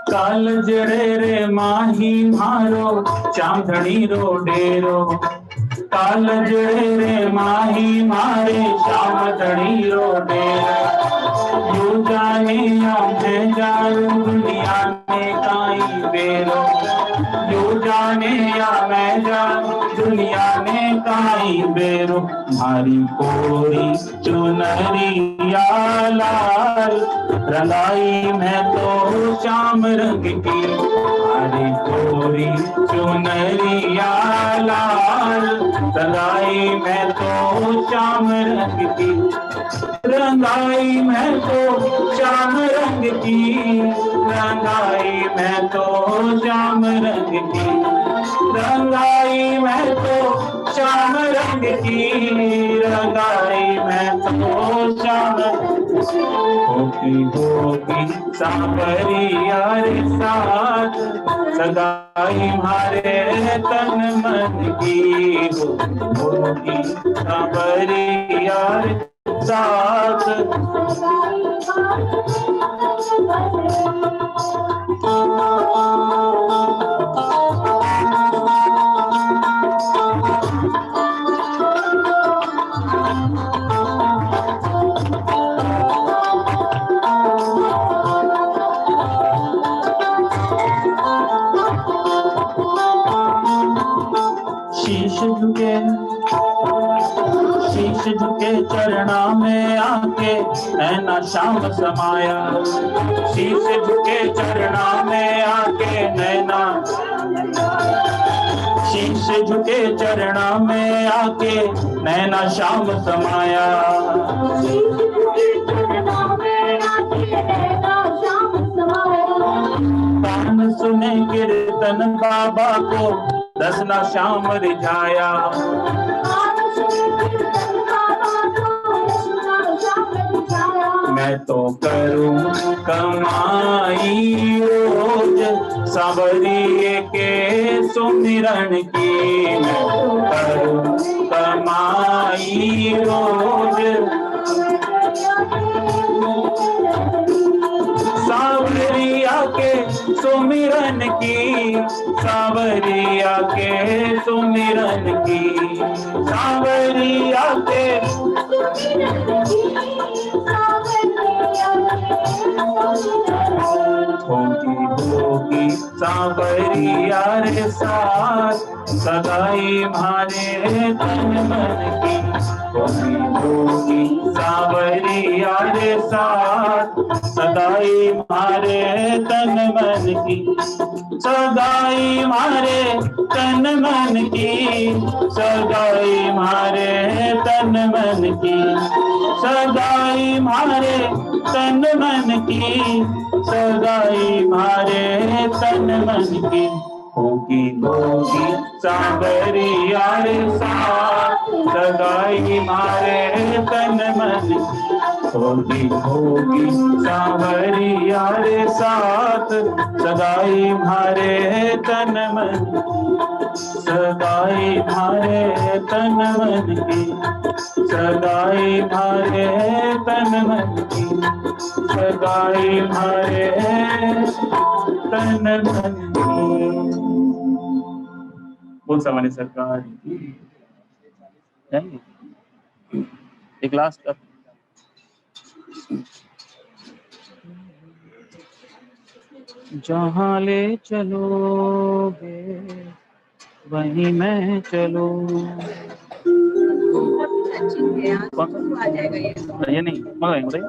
काल जड़े रे माही मारो चांदनी रो डेरो, काल जड़े रे माही मारे चांदनी रो डेरो। यू जाने या मैं जानू दुनिया में काई बेरो, यू जाने या मैं जानू दुनिया में काई बेरो। मारी कोरी चुनरिया लाल, रंगाई मैं तो श्याम रंग की। मारी कोरी चुनरिया लाल, रंगाई मैं तो श्याम रंग की। रंगाई मैं तो श्याम रंग की, रंगाई मैं तो श्याम रंग की, रंगाई मैं तो श्याम रंग की, रंगाई मैं तो श्याम। होगी होगी सांवरिया रे साथ, सगाई म्हारे तन मन की। होगी सांवरिया रे साथ, शीश झुके चरणा में आके नैना श्याम समाया। शीश झुके चरणा में आके नैना, शीश झुके चरणा में आके नैना श्याम समाया। कान सुने कीर्तन बाबा को दसना श्याम रिझाया। मैं तो करूं कमाई रोज सांवरिये के सुमिरन की। मैं तो करूं कमाई रोज सांवरिया के सुमिरन की। सांवरिया के सुमिरन की। सांवरिया के होगी होगी सांवरिया रे साथ सगाई मारे तन मन की। होगी होगी सांवरिया रे साथ सगाई मारे तन मन की। सगाई मारे तन मन की। सगाई मारे तन मन की। सगाई मारे तन मन की। सगाई मारे तन मन की। होगी होगी सांवरिया रे साथ सगाई मारे तन मन की। होगी होगी सांवरिया रे साथ सगाई मारे तन मन। सगाई मारे तन मन की। सगाई मारे तन मन की। सगाई मारे तन मन की। बोल सामान्य सरकार जाएंगे एक लास्ट अब। जहाँ ले चलोगे वहीं मैं चलूं। ये नहीं मंगाएंगे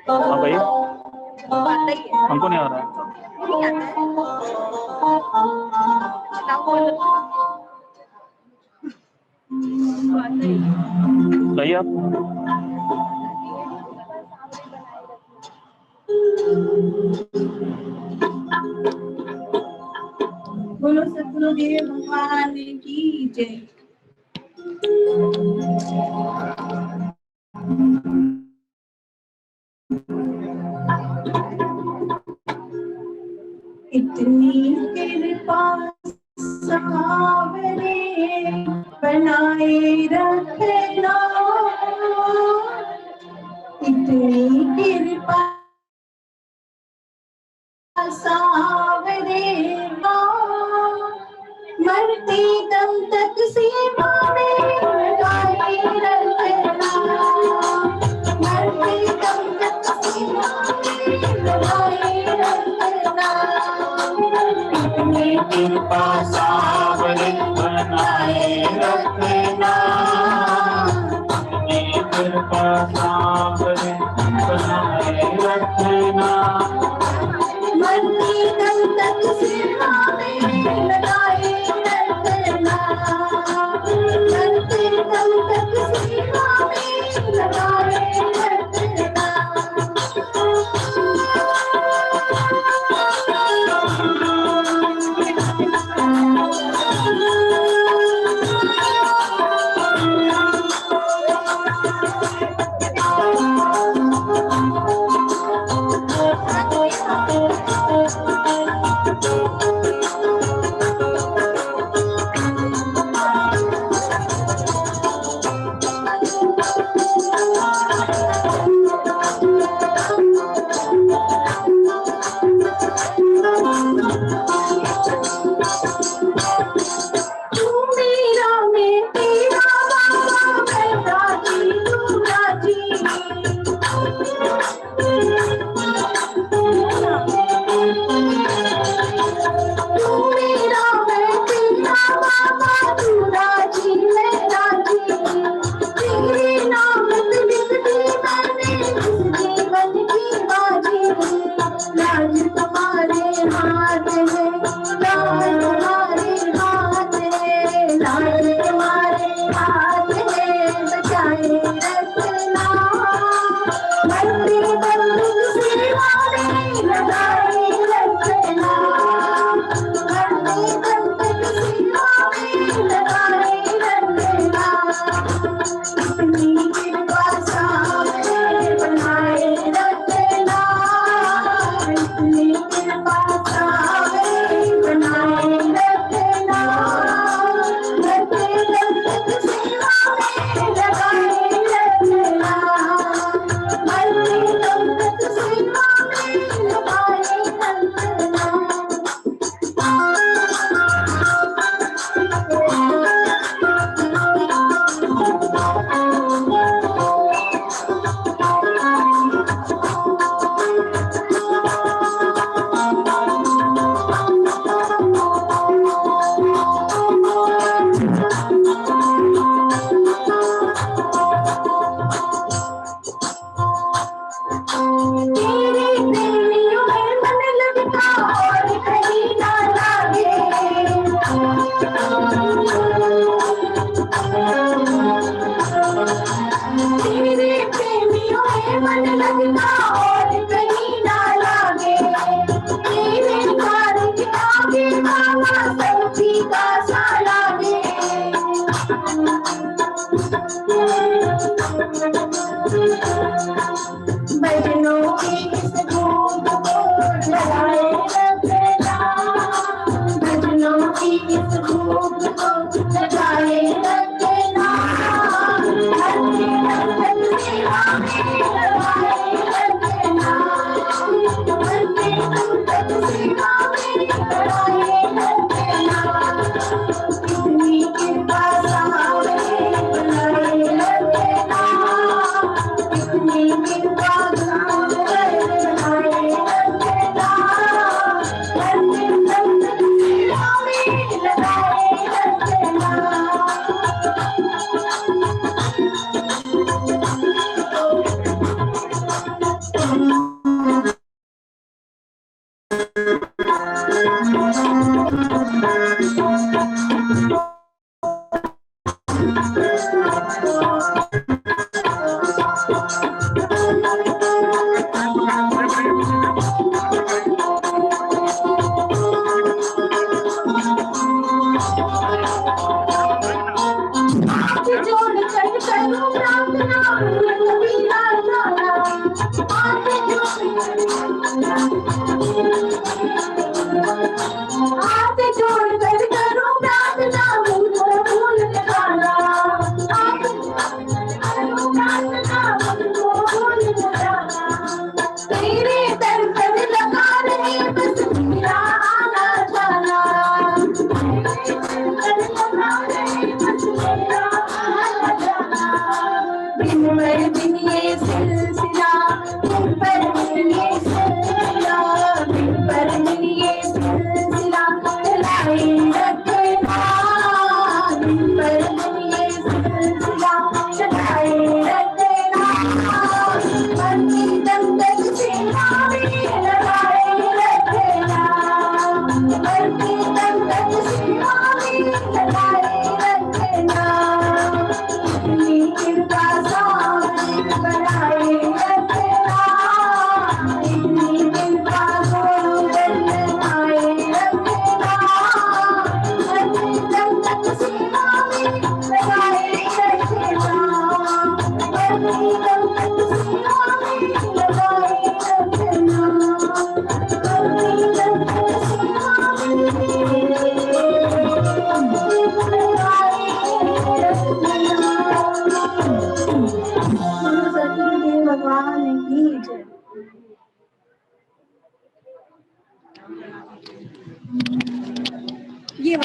हाँ भैया हमको नहीं आ रहा। भैया बोलो सद्गुरुदेव भगवान की जय। इतनी कृपा सावरे बनाए रखना। इतनी कृपा सावरे मरते दम तक सेवा में लगाए रखना। मरते दम तक सेवा में लगाए रखना। कृपा सावरे बनाए रखना। कृपा सावरे बनाए रखना। मरते दम तक सेवा में लगाए रखना। मरते दम तक सेवा में लगाए रखना।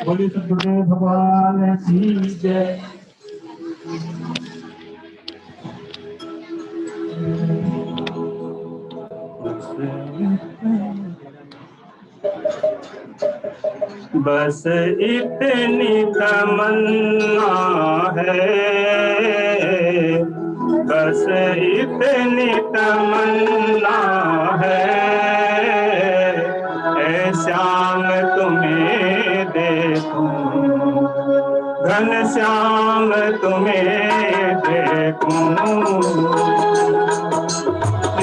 बोलिए सद्गुरुदेव भगवान की जय। बस इतनी तमन्ना है, बस इतनी तमन्ना है, ऐ श्याम तुम्हें देखूं, घन श्याम तुम्हें देखूं,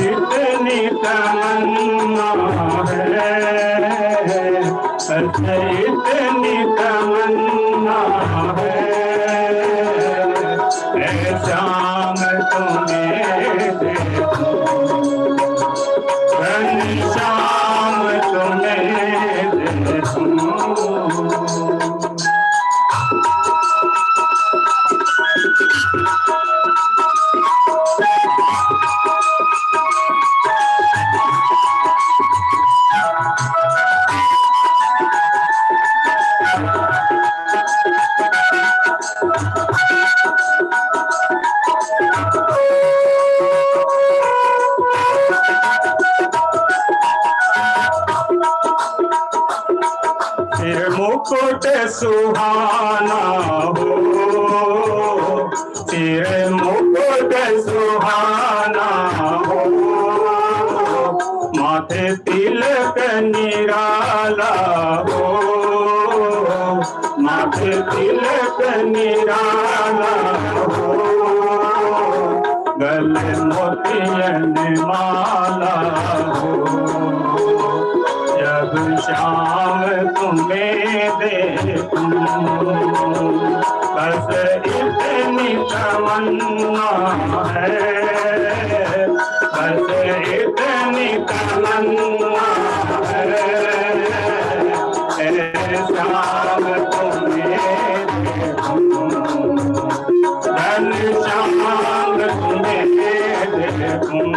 इतनी तमन्ना है, इतनी तमन्ना है, ऐ श्याम तुम्हें देखूं, घन श्याम तुम्हें देखूं। मुकुट सुहाना हो, सिर मुकुट सुहाना हो, माथे तिलक निराला हो, माथे तिलक निराला हो, गले मोतियन माला हो, जब शाम तुम्हें देखूं बस इतनी तमन्ना है, बस इतनी तमन्ना है, शाम तुम्हें देखूं, धन शाम तुम्हें देखूं।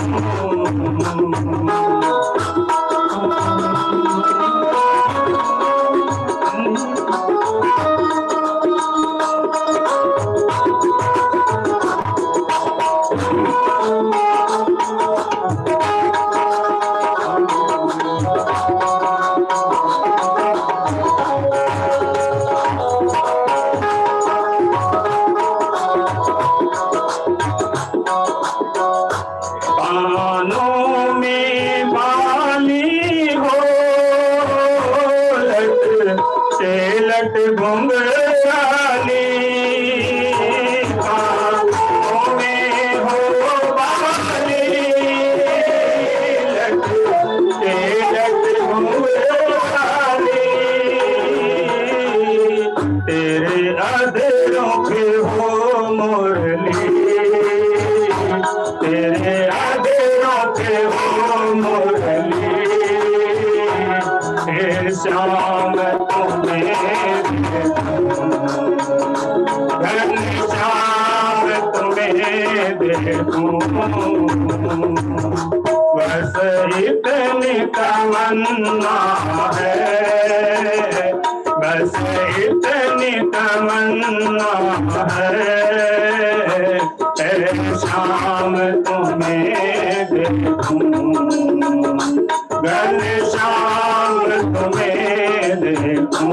कानों में बाली हो लट घुंघराली, कानों में हो बाली लट घुंघराली, तेरे अधरों पे हो मुरली, तेरे अधरों पे हो मुरली, श्याम तुम्हें घन श्याम तुम्हें देखूं, बस इतनी तमन्ना है, बस इतनी तमन्ना है, शाम तुम्हें देखूं, घन श्याम तुम्हें देखूं।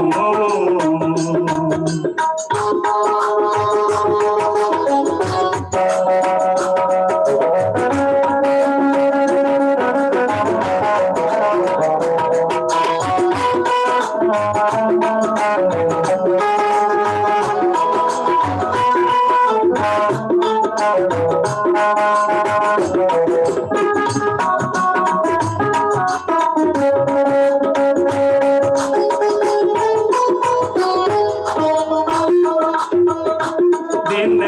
दिन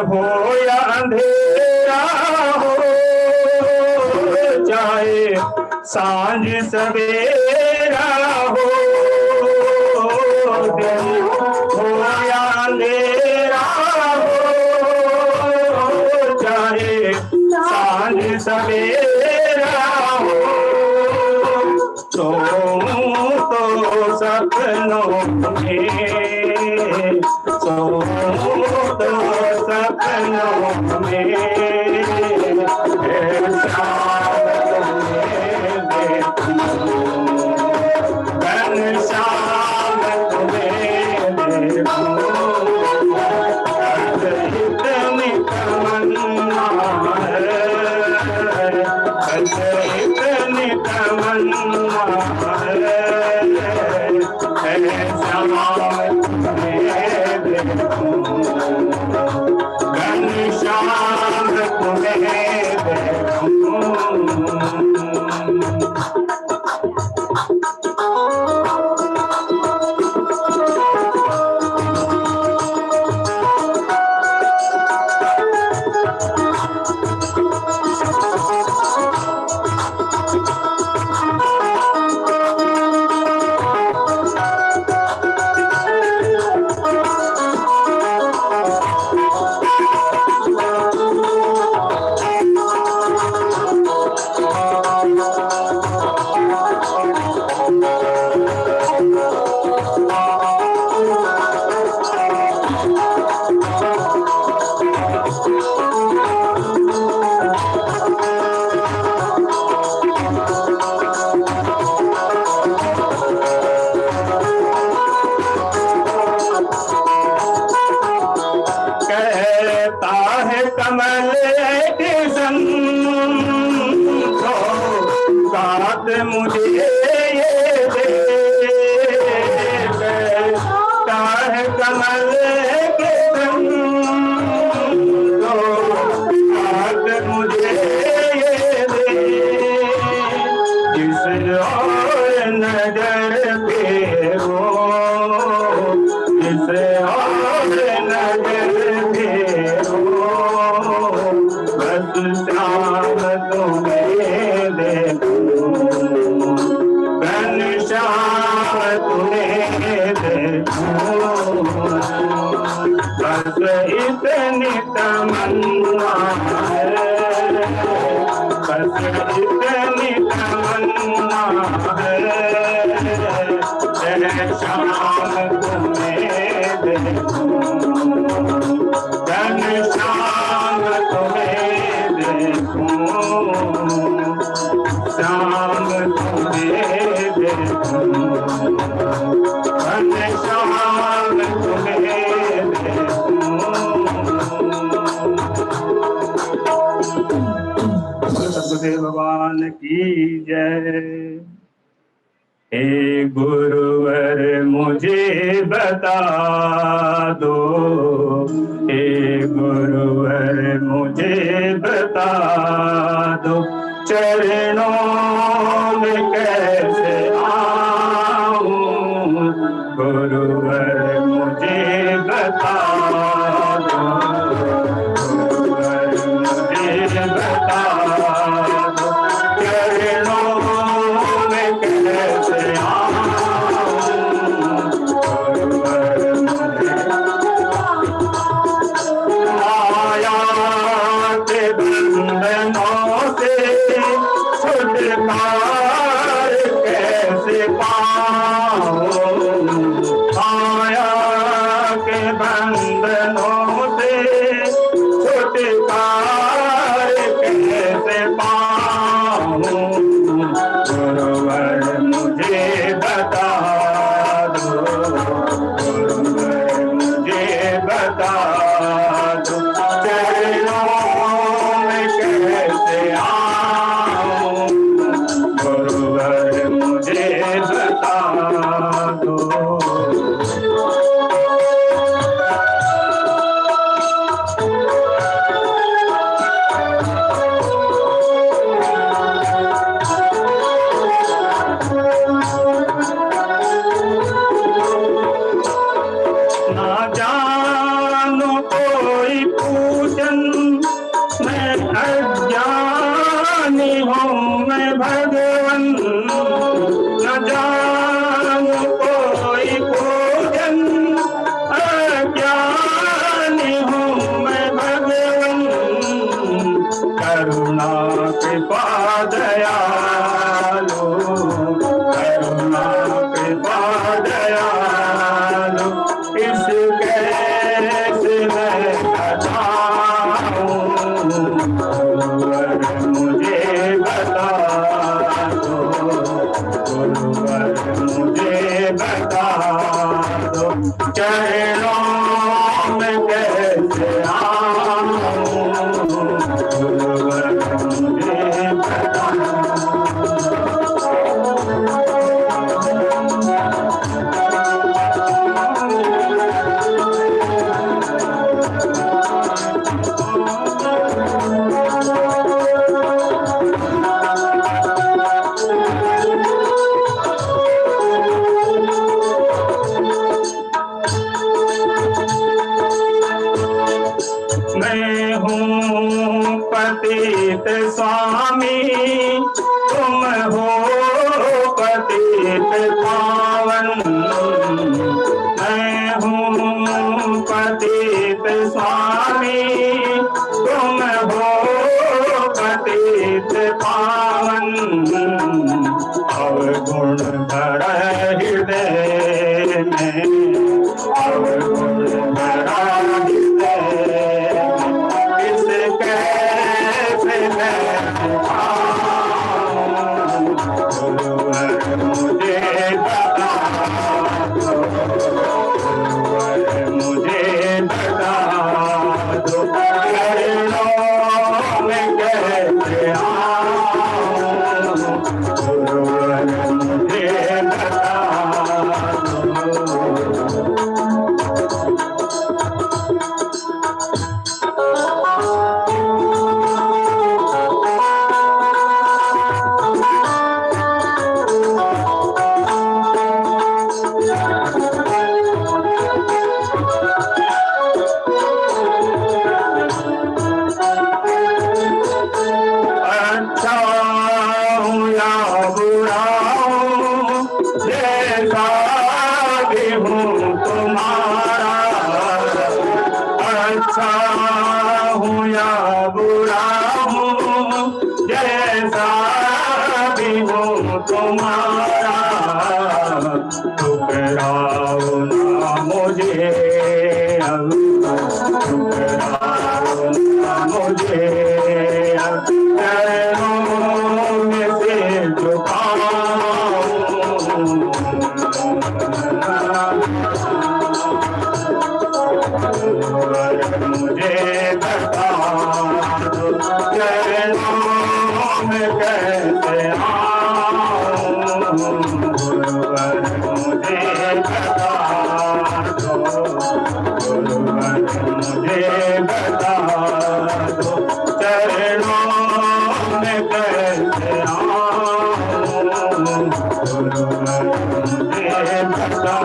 हो या अंधेरा हो, चाहे सांझ सवेरा हो, दिन हो या अंधेरा हो, चाहे सांझ सवेरा हो, सोऊं तो सपनों में, सोऊं तो सपनों में, शाम तुम्हें देखूं, घन श्याम तुम्हें देखूं, इतनी तमन्ना है, इतनी तमन्ना है, श्याम तुम्हें देखूं, घन श्याम तुम्हें देखूं। मुझे ये दे, बैठा है कमल के संग, तो हाथ मुझे ये दे, जिस और नजर फेरो, जिस और नजर फेरो, बस श्याम तुम्हें देखूं, घनश्याम तुम्हें देखूं, बस इतनी तमन्ना है, बस इतनी तमन्ना है, श्याम तुम्हें देखूं, घनश्याम तुम्हें देखूं, श्याम तुम्हें देखूं, घनश्याम तुम्हें देखूं। सतगुरुदेव भगवान की जय। हे गुरुवर मुझे बता दो, हे गुरुवर मुझे बता दो, चरणों में कैसे आऊं, गुरुवर मुझे बता दो, गुरुवर मुझे बता दो, चरणों में कैसे आऊं, गुरुवर मुझे माया के बंधनों से छुटकार कैसे पाऊं, माया के बंधनों से छुटकार कैसे पाऊं, गुरुवर मुझे बता दो, गुरुवर मुझे बता दो, चरणों में कैसे आऊं, गुरुवर मुझे बता दो। ना जानो कोई पूजन, मैं अज्ञानी हूँ मैं भगवन, न जानो कोई पूजन, अज्ञानी हूँ मैं भगवन, करुणा कृपा दयालु, करुणा कृपा दयालु, इस कैसे मैं बताऊं, गुरुवर मुझे बता दो, गुरुवर मुझे बता दो, चरणों में कैसे आऊं, गुरुवर मुझे बता मुझे चरणों में से मुझे बता दो चरणों में कैसे आऊं गुरुवर मुझे बता दो गुरुवर मुझे बता दो चरणों में कैसे आऊं गुरुवर मुझे बता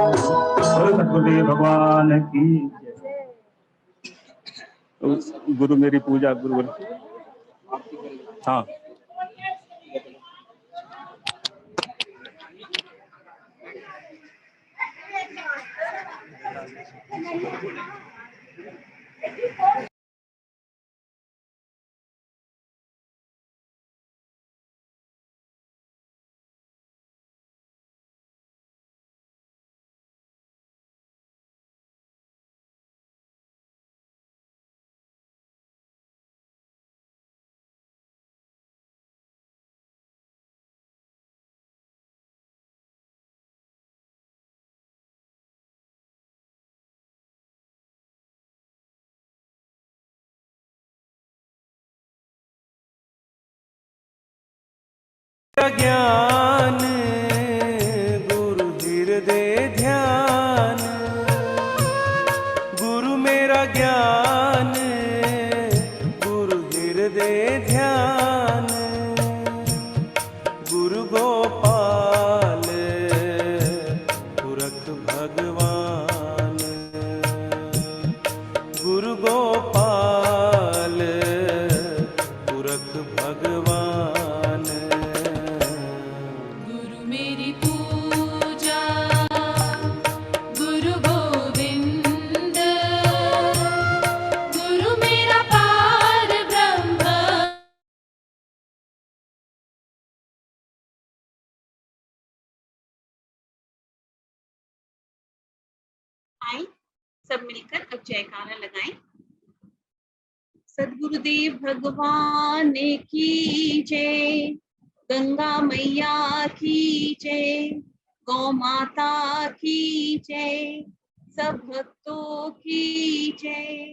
सतगुरुदेव भगवान की गुरु मेरी पूजा गुरु हाँ ज्ञान गुरु हृदय ध्यान गुरु मेरा ज्ञान गुरु हृदय ध्यान गुरु गोपाल पुरख भगवान गुरु गोपाल पुरख भगवान मेरी पूजा गुरु गोविंद गुरु मेरा पार ब्रह्म आए सब मिलकर अब जयकारा लगाएं। सद्गुरुदेव भगवान की जय, गंगा मैया की जय, गौ माता की जय, सब भक्तों की जय।